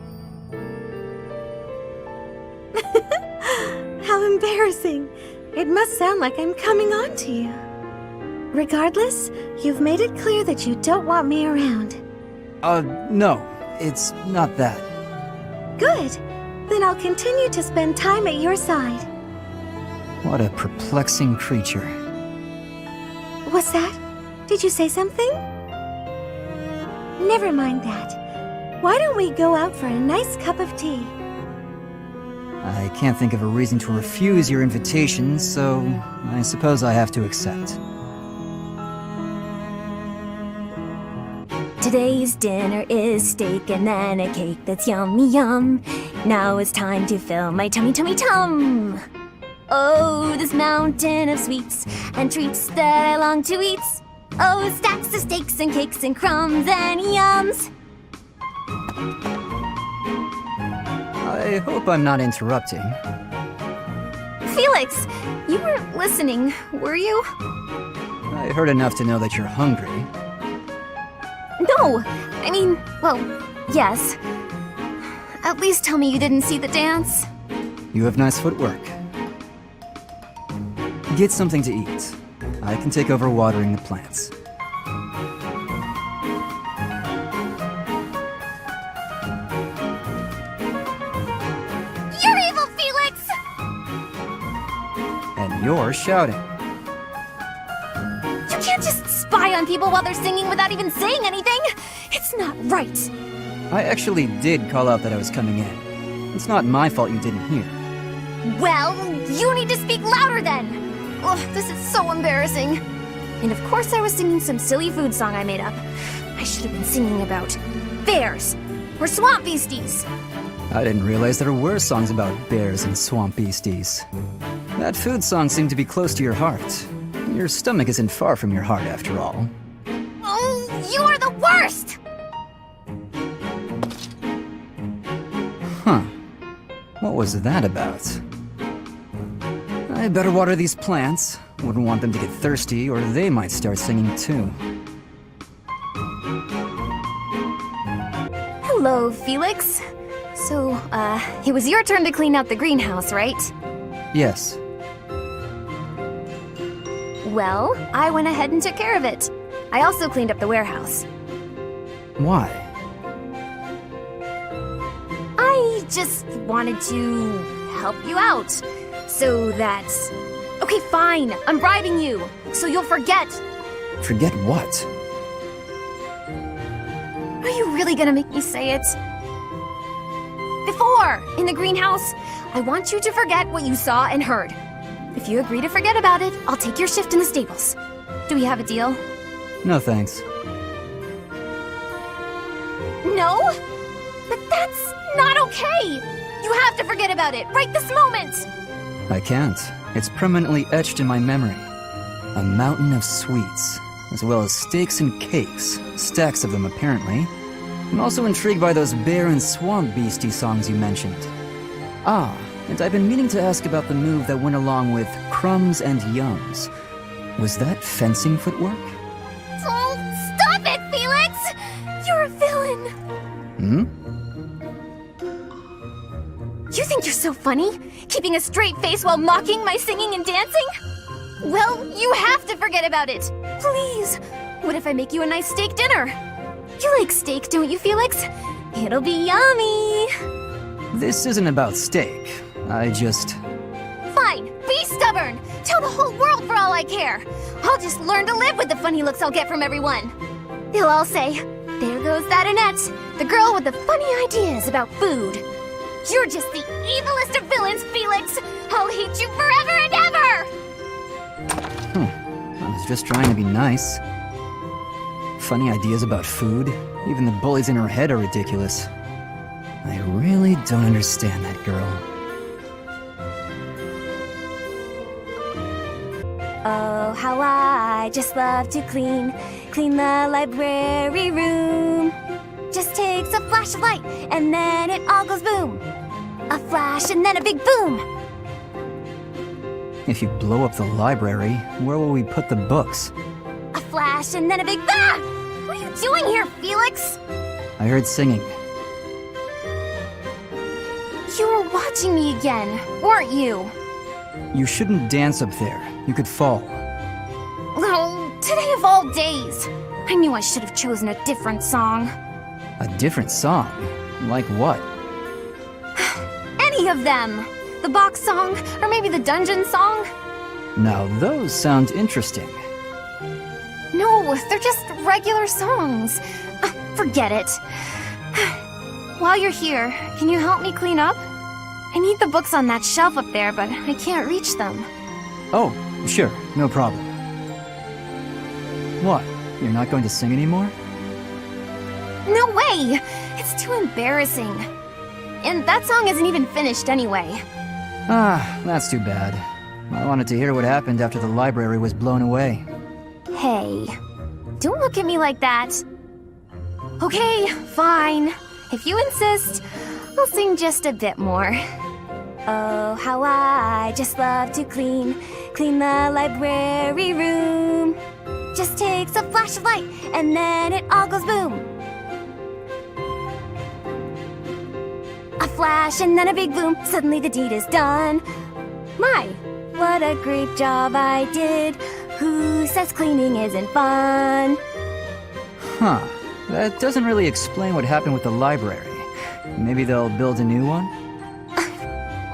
How embarrassing. It must sound like I'm coming on to you. Regardless, you've made it clear that you don't want me around. No. It's not that. Good. Then I'll continue to spend time at your side. What a perplexing creature. What's that? Did you say something? Never mind that. Why don't we go out for a nice cup of tea? I can't think of a reason to refuse your invitation, so I suppose I have to accept. Today's dinner is steak and then a cake that's yummy yum. Now it's time to fill my tummy tummy tum. Oh, this mountain of sweets and treats that I long to eat. Oh, stacks of steaks and cakes and crumbs and yums. I hope I'm not interrupting. Felix, you weren't listening, were you? I heard enough to know that you're hungry. No! I mean, well, yes. At least tell me you didn't see the dance. You have nice footwork. Get something to eat. I can take over watering the plants. You're evil, Felix! And you're shouting. You can't just spy on people while they're singing without even saying anything! It's not right! I actually did call out that I was coming in. It's not my fault you didn't hear. Well, you need to speak louder then! Ugh, this is so embarrassing. And of course I was singing some silly food song I made up. I should have been singing about bears or swamp beasties. I didn't realize there were songs about bears and swamp beasties. That food song seemed to be close to your heart. Your stomach isn't far from your heart, after all. Oh, you are the worst! Huh. What was that about? I better water these plants. Wouldn't want them to get thirsty, or they might start singing too. Hello, Felix. So, it was your turn to clean out the greenhouse, right? Yes. Well, I went ahead and took care of it. I also cleaned up the warehouse. Why? I just wanted to help you out. So that... Okay, fine. I'm bribing you. So you'll forget. Forget what? Are you really gonna make me say it? Before, in the greenhouse, I want you to forget what you saw and heard. If you agree to forget about it, I'll take your shift in the stables. Do we have a deal? No thanks. No? But that's not okay! You have to forget about it, right this moment! I can't. It's permanently etched in my memory. A mountain of sweets, as well as steaks and cakes. Stacks of them, apparently. I'm also intrigued by those bear and swamp beastie songs you mentioned. Ah, and I've been meaning to ask about the move that went along with crumbs and yums. Was that fencing footwork? Oh, stop it, Felix! You're a villain! Hmm? You think you're so funny? Keeping a straight face while mocking my singing and dancing? Well, you have to forget about it! Please! What if I make you a nice steak dinner? You like steak, don't you, Felix? It'll be yummy! This isn't about steak. I just... Fine, be stubborn! Tell the whole world for all I care! I'll just learn to live with the funny looks I'll get from everyone. They'll all say, there goes that Annette, the girl with the funny ideas about food. You're just the evilest of villains, Felix! I'll hate you forever and ever! I was just trying to be nice. Funny ideas about food. Even the bullies in her head are ridiculous. I really don't understand that girl. Oh, how I just love to clean the library room. Just takes a flash of light, and then it all goes boom. A flash, and then a big boom. If you blow up the library, where will we put the books? A flash, and then a big ah! What are you doing here, Felix? I heard singing. You were watching me again, weren't you? You shouldn't dance up there. You could fall. Oh, today of all days. I knew I should have chosen a different song. A different song? Like what? Any of them. The box song, or maybe the dungeon song? Now those sound interesting. No, they're just regular songs. Forget it. While you're here, can you help me clean up? I need the books on that shelf up there, but I can't reach them. Oh, sure, no problem. What? You're not going to sing anymore? No way! It's too embarrassing. And that song isn't even finished anyway. Ah, that's too bad. I wanted to hear what happened after the library was blown away. Hey, don't look at me like that. Okay, fine. If you insist, I'll sing just a bit more. Oh, how I just love to clean the library room. Just takes a flash of light, and then it all goes boom. A flash, and then a big boom. Suddenly the deed is done. My, what a great job I did. Who says cleaning isn't fun? Huh. That doesn't really explain what happened with the library. Maybe they'll build a new one?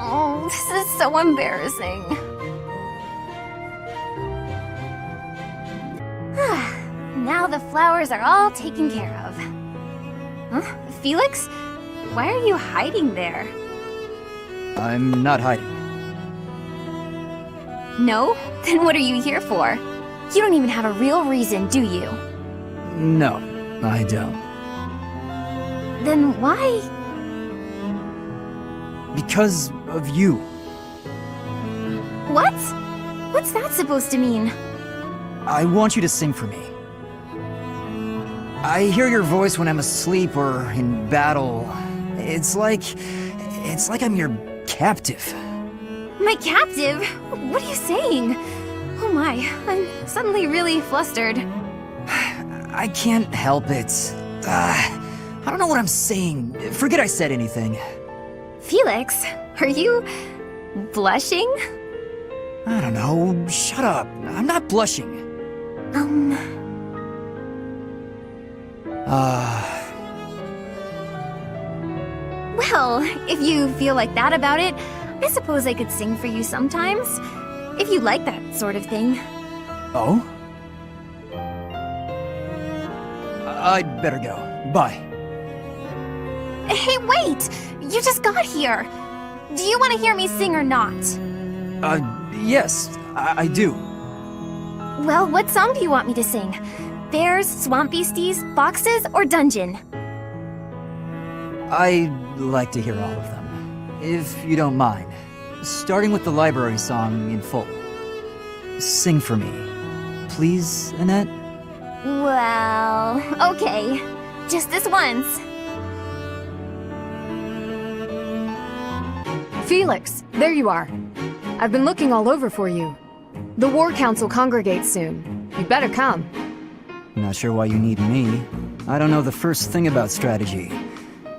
Oh, this is so embarrassing. Now the flowers are all taken care of. Huh? Felix? Why are you hiding there? I'm not hiding. No? Then what are you here for? You don't even have a real reason, do you? No, I don't. Then why? Because of you. What? What's that supposed to mean? I want you to sing for me. I hear your voice when I'm asleep or in battle. It's like I'm your captive. My captive? What are you saying? Oh my, I'm suddenly really flustered. I can't help it. I don't know what I'm saying. Forget I said anything. Felix, are you blushing? I don't know. Shut up. I'm not blushing. Well, if you feel like that about it, I suppose I could sing for you sometimes. If you like that sort of thing. Oh? I'd better go. Bye. Hey, wait! You just got here. Do you want to hear me sing or not? Yes, I do. Well, what song do you want me to sing? Bears, swamp beasties, boxes, or dungeon? I'd like to hear all of them, if you don't mind. Starting with the library song in full. Sing for me. Please, Annette? Well, okay. Just this once. Felix, there you are. I've been looking all over for you. The War Council congregates soon. You'd better come. Not sure why you need me. I don't know the first thing about strategy.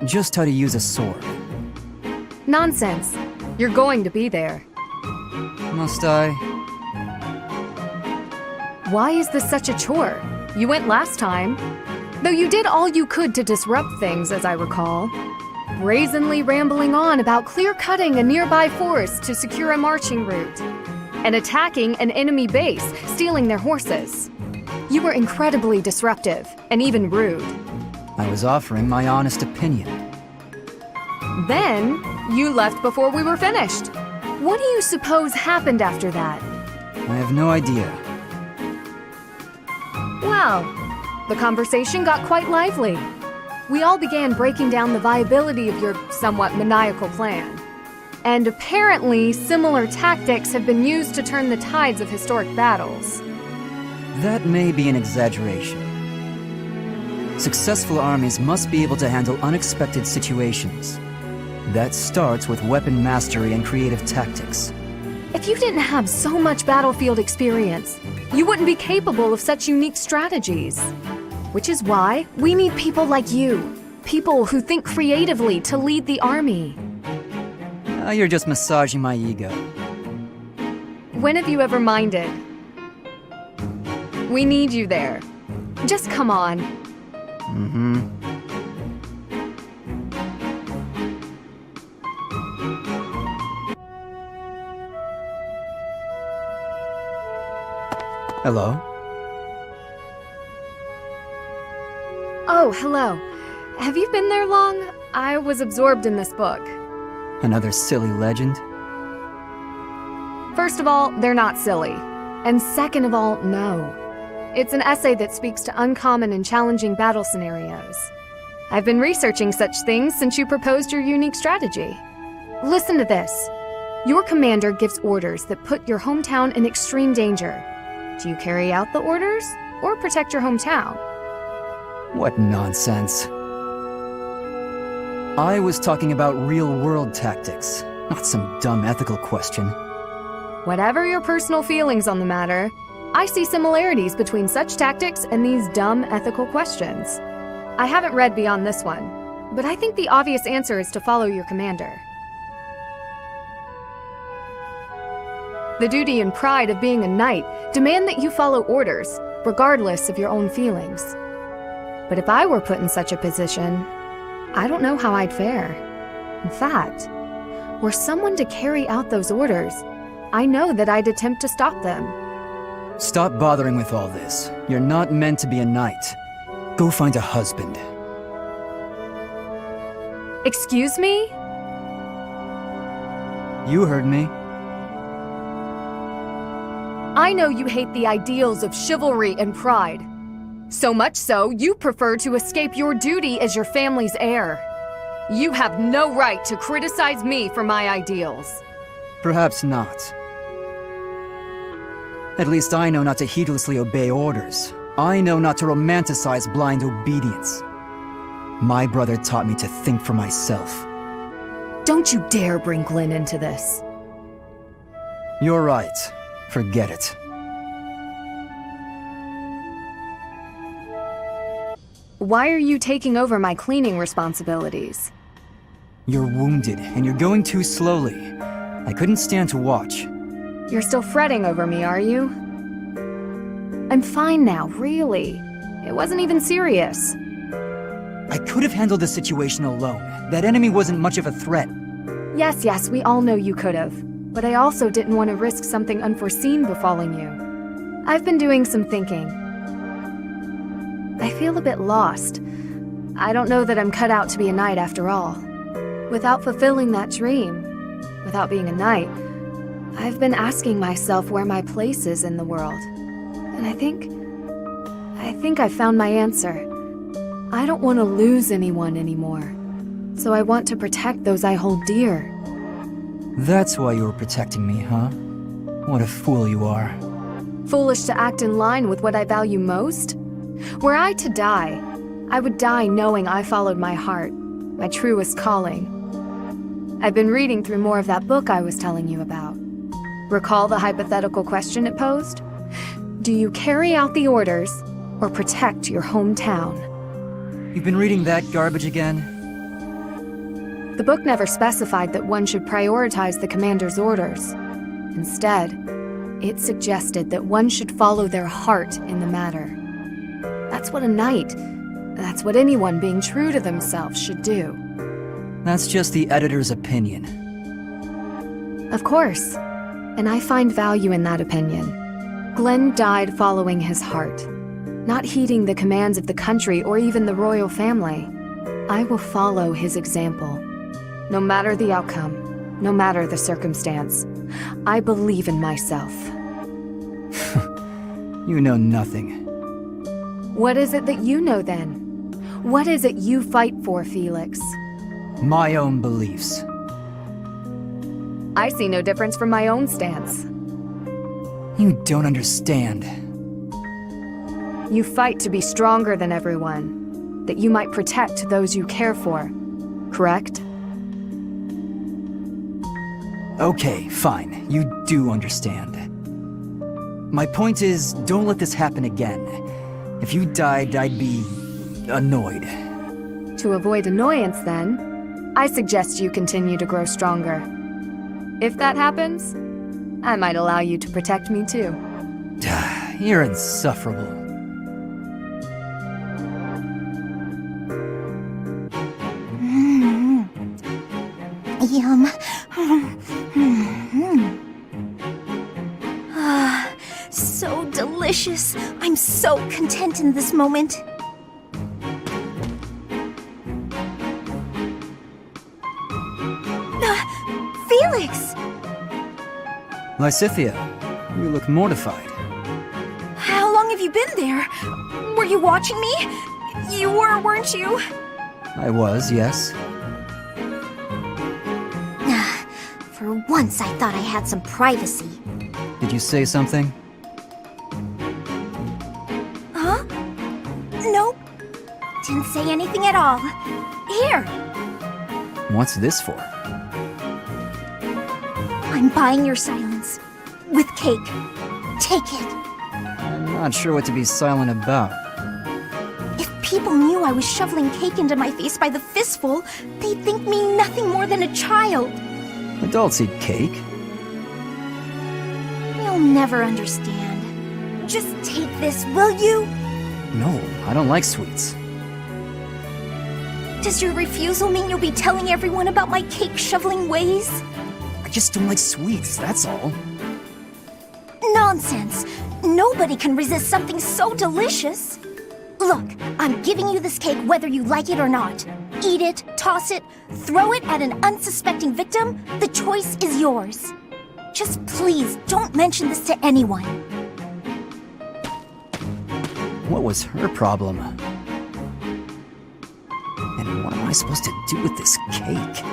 Just how to use a sword. Nonsense. You're going to be there. Must I? Why is this such a chore? You went last time. Though you did all you could to disrupt things, as I recall. Brazenly rambling on about clear-cutting a nearby forest to secure a marching route. And attacking an enemy base, stealing their horses. You were incredibly disruptive, and even rude. I was offering my honest opinion. Then, you left before we were finished. What do you suppose happened after that? I have no idea. Well, the conversation got quite lively. we all began breaking down the viability of your somewhat maniacal plan. And apparently, similar tactics have been used to turn the tides of historic battles. That may be an exaggeration. Successful armies must be able to handle unexpected situations. That starts with weapon mastery and creative tactics. If you didn't have so much battlefield experience, you wouldn't be capable of such unique strategies. Which is why we need people like you. People who think creatively to lead the army. You're just massaging my ego. When have you ever minded? We need you there. Just come on. Hello? Oh, hello. Have you been there long? I was absorbed in this book. Another silly legend? First of all, they're not silly. And second of all, no. It's an essay that speaks to uncommon and challenging battle scenarios. I've been researching such things since you proposed your unique strategy. Listen to this. Your commander gives orders that put your hometown in extreme danger. Do you carry out the orders, or protect your hometown? What nonsense. I was talking about real-world tactics, not some dumb ethical question. Whatever your personal feelings on the matter, I see similarities between such tactics and these dumb ethical questions. I haven't read beyond this one, but I think the obvious answer is to follow your commander. The duty and pride of being a knight demand that you follow orders, regardless of your own feelings. But if I were put in such a position, I don't know how I'd fare. In fact, were someone to carry out those orders, I know that I'd attempt to stop them. Stop bothering with all this. You're not meant to be a knight. Go find a husband. Excuse me? You heard me. I know you hate the ideals of chivalry and pride. So much so, you prefer to escape your duty as your family's heir. You have no right to criticize me for my ideals. Perhaps not. At least I know not to heedlessly obey orders. I know not to romanticize blind obedience. My brother taught me to think for myself. Don't you dare bring Glenn into this. You're right. Forget it. Why are you taking over my cleaning responsibilities? You're wounded, and you're going too slowly. I couldn't stand to watch. You're still fretting over me, are you? I'm fine now, really. It wasn't even serious. I could have handled the situation alone. That enemy wasn't much of a threat. Yes, we all know you could have. But I also didn't want to risk something unforeseen befalling you. I've been doing some thinking. I feel a bit lost. I don't know that I'm cut out to be a knight after all. Without fulfilling that dream, without being a knight, I've been asking myself where my place is in the world. And I think I found my answer. I don't want to lose anyone anymore. So I want to protect those I hold dear. That's why you were protecting me, huh? What a fool you are. Foolish to act in line with what I value most? Were I to die, I would die knowing I followed my heart, my truest calling. I've been reading through more of that book I was telling you about. Recall the hypothetical question it posed? Do you carry out the orders or protect your hometown? You've been reading that garbage again? The book never specified that one should prioritize the commander's orders. Instead, it suggested that one should follow their heart in the matter. That's what a knight, that's what anyone being true to themselves should do. That's just the editor's opinion. Of course, and I find value in that opinion. Glenn died following his heart, not heeding the commands of the country or even the royal family. I will follow his example. No matter the outcome, no matter the circumstance, I believe in myself. You know nothing. What is it that you know then? What is it you fight for, Felix? My own beliefs. I see no difference from my own stance. You don't understand. You fight to be stronger than everyone, that you might protect those you care for, correct? Okay, fine. You do understand. My point is, don't let this happen again. If you died, I'd be annoyed. To avoid annoyance, then, I suggest you continue to grow stronger. If that happens, I might allow you to protect me too. You're insufferable. Yum. Ah, so delicious. I'm so content in this moment. Felix! Lysithia, you look mortified. How long have you been there? Were you watching me? You were, weren't you? I was, yes. For once, I thought I had some privacy. Did you say something? Huh? Nope. Didn't say anything at all. Here. What's this for? I'm buying your silence. With cake. Take it. I'm not sure what to be silent about. If people knew I was shoveling cake into my face by the fistful, they'd think me nothing more than a child. Adults eat cake. You'll never understand. Just take this, will you? No, I don't like sweets. Does your refusal mean you'll be telling everyone about my cake shoveling ways? I just don't like sweets, that's all. Nonsense! Nobody can resist something so delicious! Look, I'm giving you this cake whether you like it or not. Eat it, toss it, throw it at an unsuspecting victim, the choice is yours. Just please don't mention this to anyone. What was her problem? And what am I supposed to do with this cake?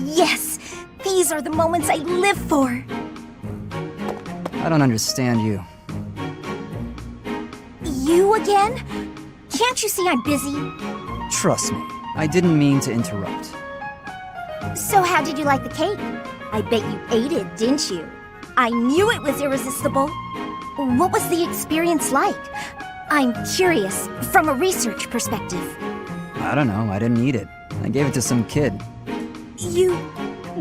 Yes! These are the moments I live for! I don't understand you. You again? Can't you see I'm busy? Trust me, I didn't mean to interrupt. So how did you like the cake? I bet you ate it, didn't you? I knew it was irresistible. What was the experience like? I'm curious, from a research perspective. I don't know, I didn't eat it. I gave it to some kid. You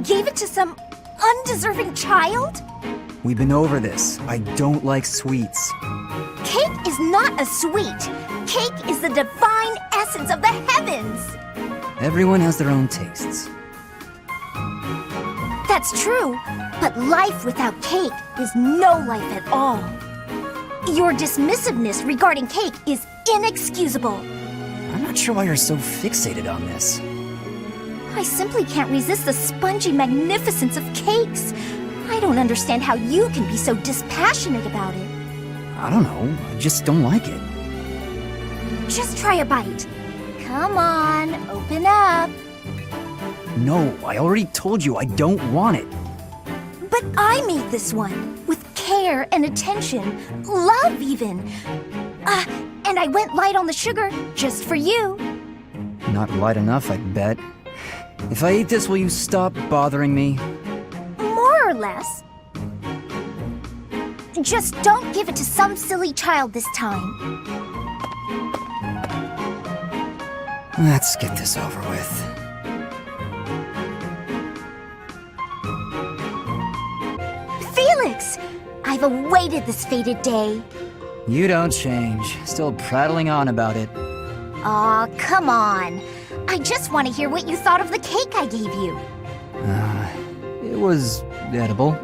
gave it to some undeserving child? We've been over this. I don't like sweets. Cake is not a sweet. Cake is the divine essence of the heavens. Everyone has their own tastes. That's true, but life without cake is no life at all. Your dismissiveness regarding cake is inexcusable. I'm not sure why you're so fixated on this. I simply can't resist the spongy magnificence of cakes. I don't understand how you can be so dispassionate about it. I don't know, I just don't like it. Just try a bite. Come on, open up. No, I already told you I don't want it. But I made this one, with care and attention, love even. And I went light on the sugar, just for you. Not light enough, I bet. If I eat this, will you stop bothering me? More or less. Just don't give it to some silly child this time. Let's get this over with. Felix! I've awaited this fated day. You don't change. Still prattling on about it. Aw, come on. I just want to hear what you thought of the cake I gave you. It was edible.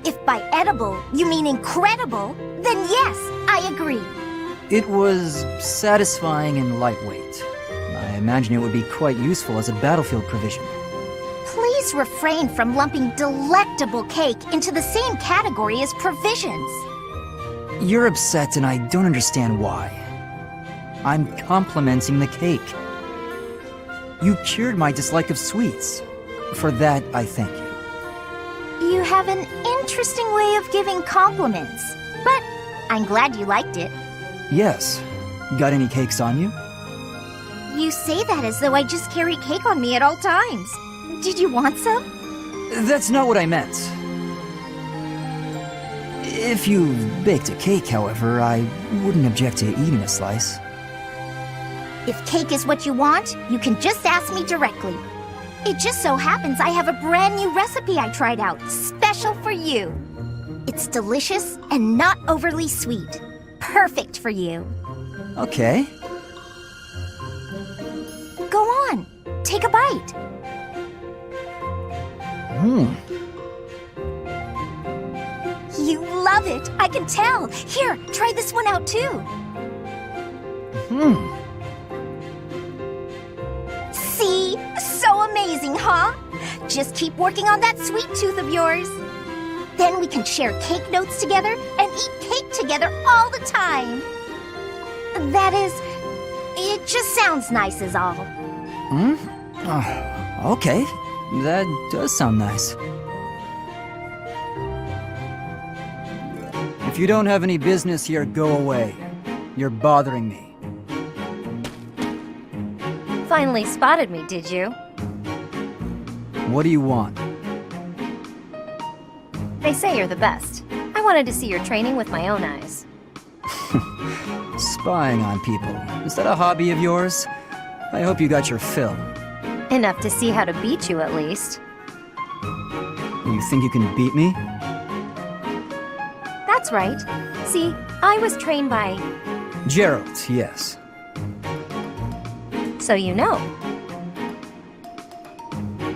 If by edible you mean incredible, then yes, I agree. It was satisfying and lightweight. I imagine it would be quite useful as a battlefield provision. Please must refrain from lumping delectable cake into the same category as provisions. You're upset and I don't understand why. I'm complimenting the cake. You cured my dislike of sweets. For that, I thank you. You have an interesting way of giving compliments, but I'm glad you liked it. Yes. Got any cakes on you? You say that as though I just carry cake on me at all times. Did you want some? That's not what I meant. If you baked a cake, however, I wouldn't object to eating a slice. If cake is what you want, you can just ask me directly. It just so happens I have a brand new recipe I tried out, special for you. It's delicious and not overly sweet. Perfect for you. Okay. Go on, take a bite. You love it, I can tell. Here, try this one out too. See? So amazing, huh? Just keep working on that sweet tooth of yours. Then we can share cake notes together and eat cake together all the time. That is, it just sounds nice is all. Okay. That does sound nice. If you don't have any business here, go away. You're bothering me. Finally spotted me, did you? What do you want? They say you're the best. I wanted to see your training with my own eyes. Spying on people. Is that a hobby of yours? I hope you got your fill. Enough to see how to beat you, at least. You think you can beat me? That's right. See, I was trained by... Gerald, yes. So you know.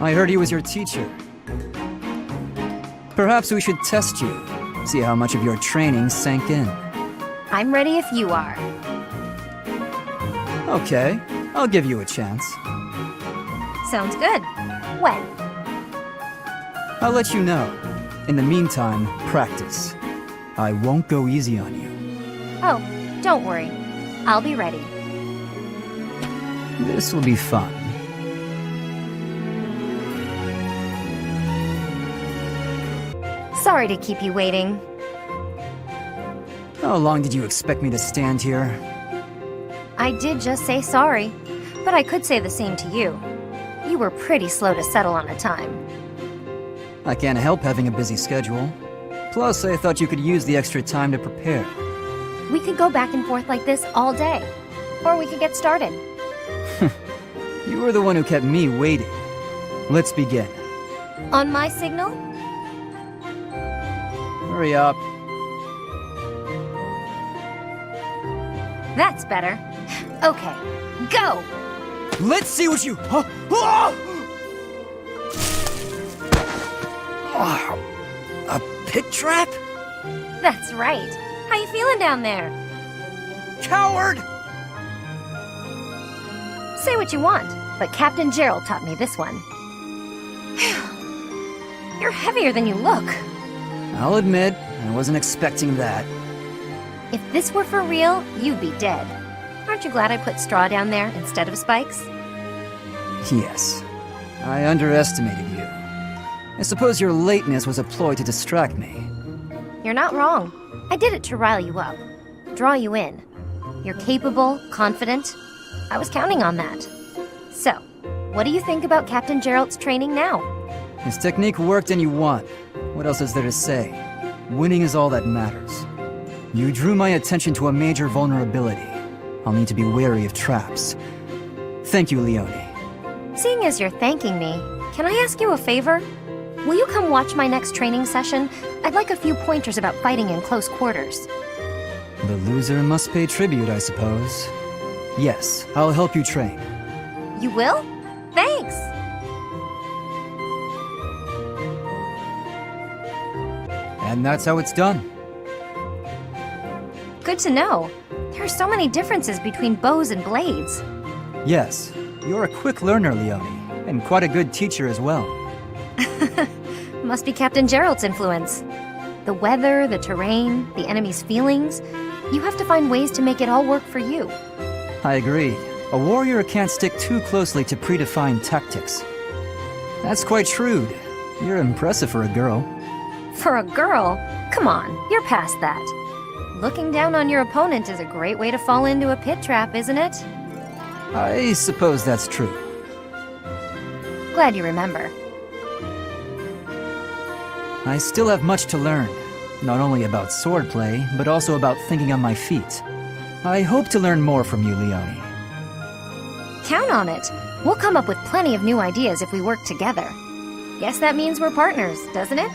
I heard he was your teacher. Perhaps we should test you. See how much of your training sank in. I'm ready if you are. Okay, I'll give you a chance. Sounds good. When? I'll let you know. In the meantime, practice. I won't go easy on you. Oh, don't worry. I'll be ready. This will be fun. Sorry to keep you waiting. How long did you expect me to stand here? I did just say sorry, but I could say the same to you. You were pretty slow to settle on a time. I can't help having a busy schedule. Plus, I thought you could use the extra time to prepare. We could go back and forth like this all day. Or we could get started. You were the one who kept me waiting. Let's begin. On my signal? Hurry up. That's better. Okay, go! Let's see what you... A pit trap? That's right. How you feeling down there? Coward! Say what you want, but Captain Gerald taught me this one. You're heavier than you look. I'll admit, I wasn't expecting that. If this were for real, you'd be dead. Aren't you glad I put straw down there instead of spikes? Yes. I underestimated you. I suppose your lateness was a ploy to distract me. You're not wrong. I did it to rile you up. Draw you in. You're capable, confident. I was counting on that. So, what do you think about Captain Gerald's training now? His technique worked and you won. What else is there to say? Winning is all that matters. You drew my attention to a major vulnerability. I'll need to be wary of traps. Thank you, Leone. Seeing as you're thanking me, can I ask you a favor? Will you come watch my next training session? I'd like a few pointers about fighting in close quarters. The loser must pay tribute, I suppose. Yes, I'll help you train. You will? Thanks! And that's how it's done. Good to know. There are so many differences between bows and blades. Yes, you're a quick learner, Leone, and quite a good teacher as well. Must be Captain Gerald's influence. The weather, the terrain, the enemy's feelings. You have to find ways to make it all work for you. I agree. A warrior can't stick too closely to predefined tactics. That's quite shrewd. You're impressive for a girl. For a girl? Come on, you're past that. Looking down on your opponent is a great way to fall into a pit trap, isn't it? I suppose that's true. Glad you remember. I still have much to learn. Not only about swordplay, but also about thinking on my feet. I hope to learn more from you, Leone. Count on it. We'll come up with plenty of new ideas if we work together. Guess that means we're partners, doesn't it?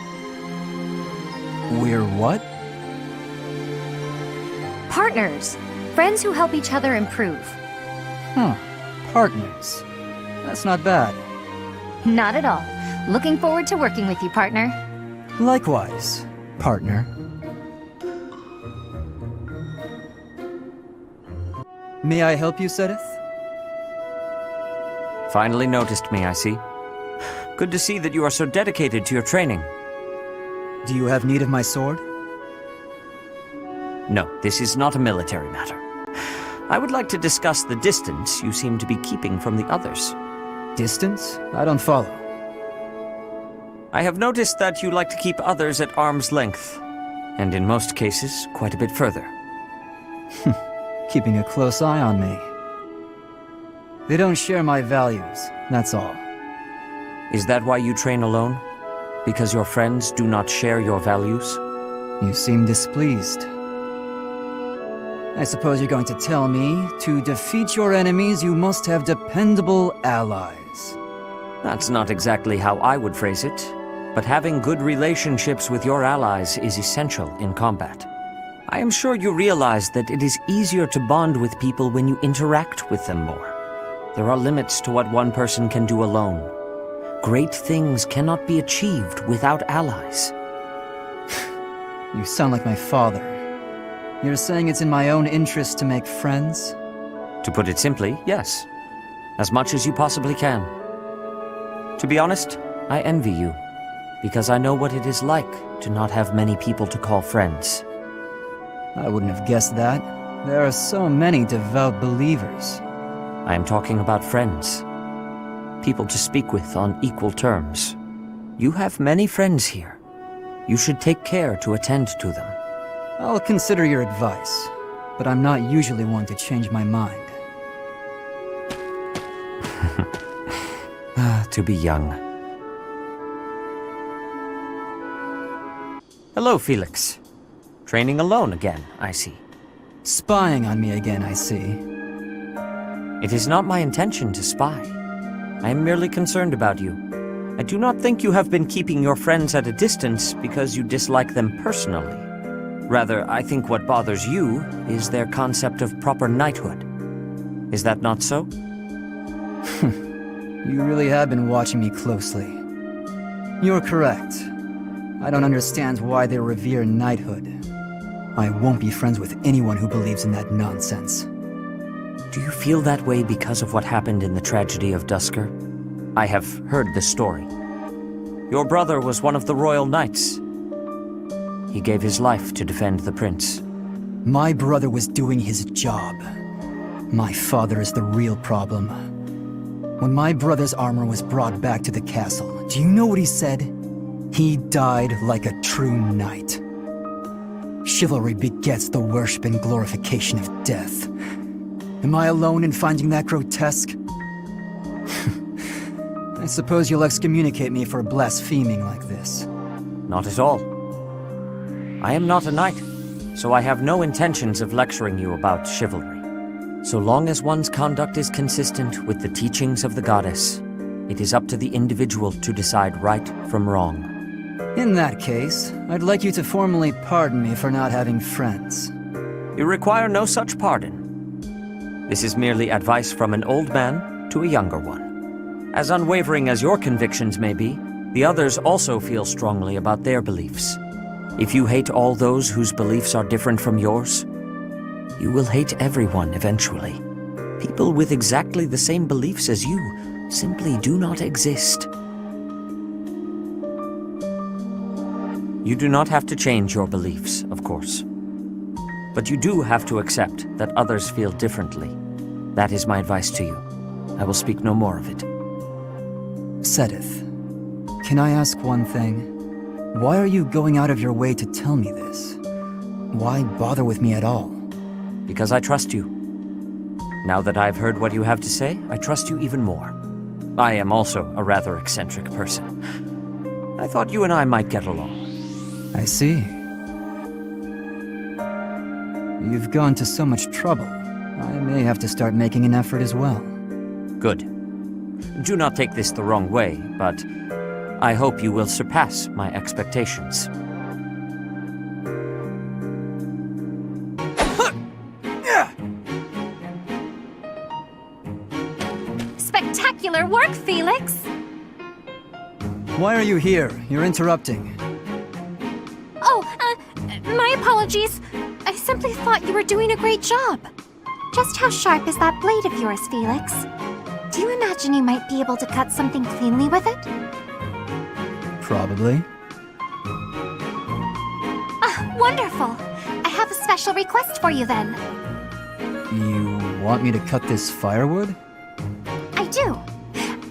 We're what? Partners. Friends who help each other improve. Huh. Partners. That's not bad. Not at all. Looking forward to working with you, partner. Likewise, partner. May I help you, Sedith? Finally noticed me, I see. Good to see that you are so dedicated to your training. Do you have need of my sword? No, this is not a military matter. I would like to discuss the distance you seem to be keeping from the others. Distance? I don't follow. I have noticed that you like to keep others at arm's length, and in most cases, quite a bit further. Keeping a close eye on me. They don't share my values, that's all. Is that why you train alone? Because your friends do not share your values? You seem displeased. I suppose you're going to tell me, to defeat your enemies, you must have dependable allies. That's not exactly how I would phrase it, but having good relationships with your allies is essential in combat. I am sure you realize that it is easier to bond with people when you interact with them more. There are limits to what one person can do alone. Great things cannot be achieved without allies. You sound like my father. You're saying it's in my own interest to make friends? To put it simply, yes. As much as you possibly can. To be honest, I envy you, because I know what it is like to not have many people to call friends. I wouldn't have guessed that. There are so many devout believers. I am talking about friends. People to speak with on equal terms. You have many friends here. You should take care to attend to them. I'll consider your advice, but I'm not usually one to change my mind. To be young. Hello, Felix. Training alone again, I see. Spying on me again, I see. It is not my intention to spy. I am merely concerned about you. I do not think you have been keeping your friends at a distance because you dislike them personally. Rather, I think what bothers you is their concept of proper knighthood. Is that not so? You really have been watching me closely. You're correct. I don't understand why they revere knighthood. I won't be friends with anyone who believes in that nonsense. Do you feel that way because of what happened in the tragedy of Dusker? I have heard the story. Your brother was one of the royal knights. He gave his life to defend the prince. My brother was doing his job. My father is the real problem. When my brother's armor was brought back to the castle, do you know what he said? He died like a true knight. Chivalry begets the worship and glorification of death. Am I alone in finding that grotesque? I suppose you'll excommunicate me for blaspheming like this. Not at all. I am not a knight, so I have no intentions of lecturing you about chivalry. So long as one's conduct is consistent with the teachings of the goddess, it is up to the individual to decide right from wrong. In that case, I'd like you to formally pardon me for not having friends. You require no such pardon. This is merely advice from an old man to a younger one. As unwavering as your convictions may be, the others also feel strongly about their beliefs. If you hate all those whose beliefs are different from yours, you will hate everyone eventually. People with exactly the same beliefs as you simply do not exist. You do not have to change your beliefs, of course. But you do have to accept that others feel differently. That is my advice to you. I will speak no more of it. Sedith, can I ask one thing? Why are you going out of your way to tell me this? Why bother with me at all? Because I trust you. Now that I've heard what you have to say, I trust you even more. I am also a rather eccentric person. I thought you and I might get along. I see. You've gone to so much trouble. I may have to start making an effort as well. Good. Do not take this the wrong way, but I hope you will surpass my expectations. Spectacular work, Felix! Why are you here? You're interrupting. Oh, my apologies. I simply thought you were doing a great job. Just how sharp is that blade of yours, Felix? Do you imagine you might be able to cut something cleanly with it? Probably. Ah, wonderful! I have a special request for you then. You want me to cut this firewood? I do.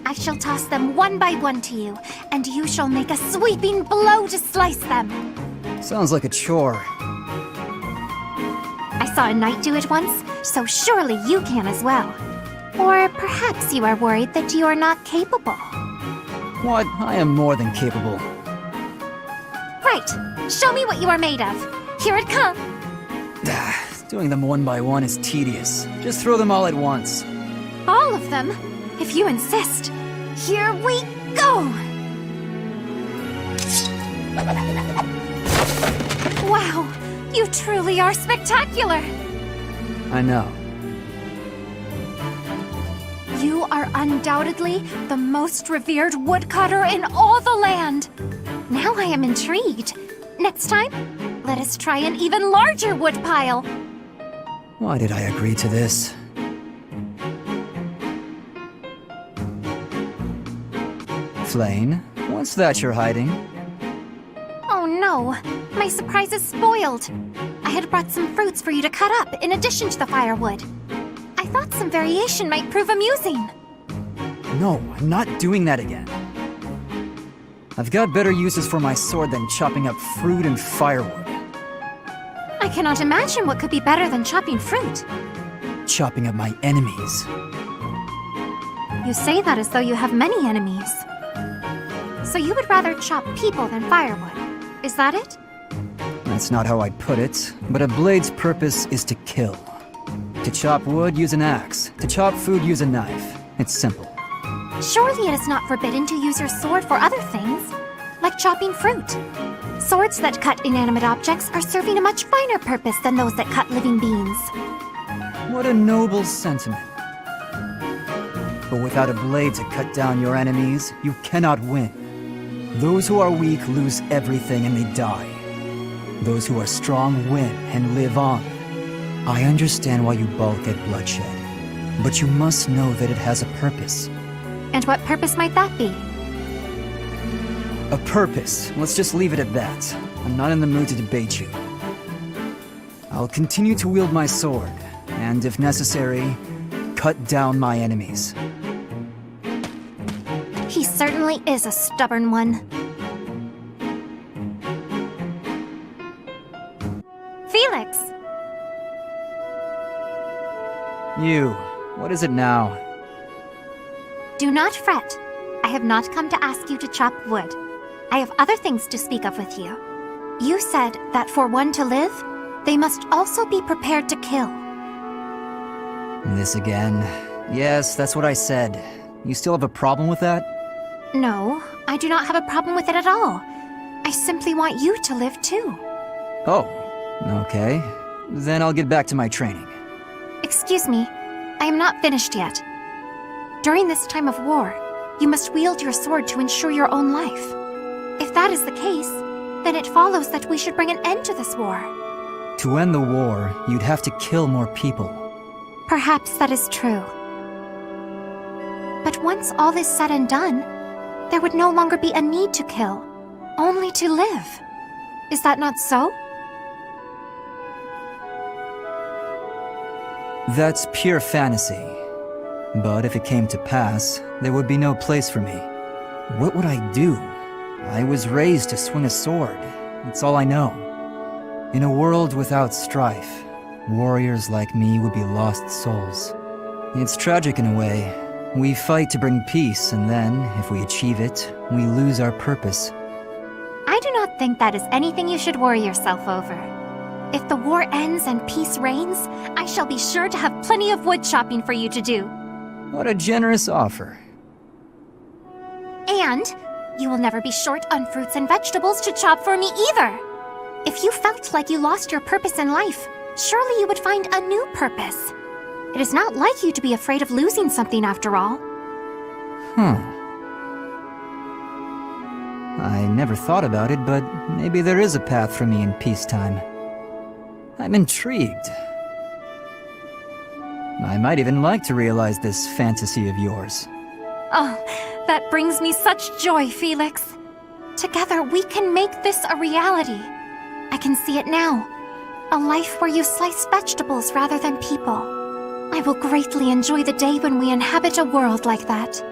I shall toss them one by one to you, and you shall make a sweeping blow to slice them. Sounds like a chore. I saw a knight do it once, so surely you can as well. Or perhaps you are worried that you are not capable. What? I am more than capable. Right. Show me what you are made of. Here it comes. Doing them one by one is tedious. Just throw them all at once. All of them? If you insist. Here we go! Wow, you truly are spectacular! I know. You are undoubtedly the most revered woodcutter in all the land. Now I am intrigued. Next time, let us try an even larger woodpile. Why did I agree to this? Flane, what's that you're hiding? Oh no, my surprise is spoiled. I had brought some fruits for you to cut up in addition to the firewood. I thought some variation might prove amusing. No, I'm not doing that again. I've got better uses for my sword than chopping up fruit and firewood. I cannot imagine what could be better than chopping fruit. Chopping up my enemies. You say that as though you have many enemies. So you would rather chop people than firewood, is that it? That's not how I'd put it, but a blade's purpose is to kill. To chop wood, use an axe. To chop food, use a knife. It's simple. Surely it is not forbidden to use your sword for other things, like chopping fruit. Swords that cut inanimate objects are serving a much finer purpose than those that cut living beings. What a noble sentiment. But without a blade to cut down your enemies, you cannot win. Those who are weak lose everything and they die. Those who are strong win and live on. I understand why you balk at bloodshed, but you must know that it has a purpose. And what purpose might that be? A purpose. Let's just leave it at that. I'm not in the mood to debate you. I'll continue to wield my sword, and if necessary, cut down my enemies. He certainly is a stubborn one. Felix! You, what is it now? Do not fret. I have not come to ask you to chop wood. I have other things to speak of with you. You said that for one to live, they must also be prepared to kill. This again. Yes, that's what I said. You still have a problem with that? No, I do not have a problem with it at all. I simply want you to live too. Oh, okay. Then I'll get back to my training. Excuse me, I am not finished yet. During this time of war, you must wield your sword to ensure your own life. If that is the case, then it follows that we should bring an end to this war. To end the war, you'd have to kill more people. Perhaps that is true. But once all is said and done, there would no longer be a need to kill, only to live. Is that not so? That's pure fantasy. But if it came to pass, there would be no place for me. What would I do? I was raised to swing a sword. It's all I know. In a world without strife, warriors like me would be lost souls. It's tragic in a way. We fight to bring peace, and then, if we achieve it, we lose our purpose. I do not think that is anything you should worry yourself over. If the war ends and peace reigns, I shall be sure to have plenty of wood chopping for you to do. What a generous offer. And you will never be short on fruits and vegetables to chop for me either. If you felt like you lost your purpose in life, surely you would find a new purpose. It is not like you to be afraid of losing something after all. I never thought about it, but maybe there is a path for me in peacetime. I'm intrigued. I might even like to realize this fantasy of yours. Oh, that brings me such joy, Felix. Together we can make this a reality. I can see it now. A life where you slice vegetables rather than people. I will greatly enjoy the day when we inhabit a world like that.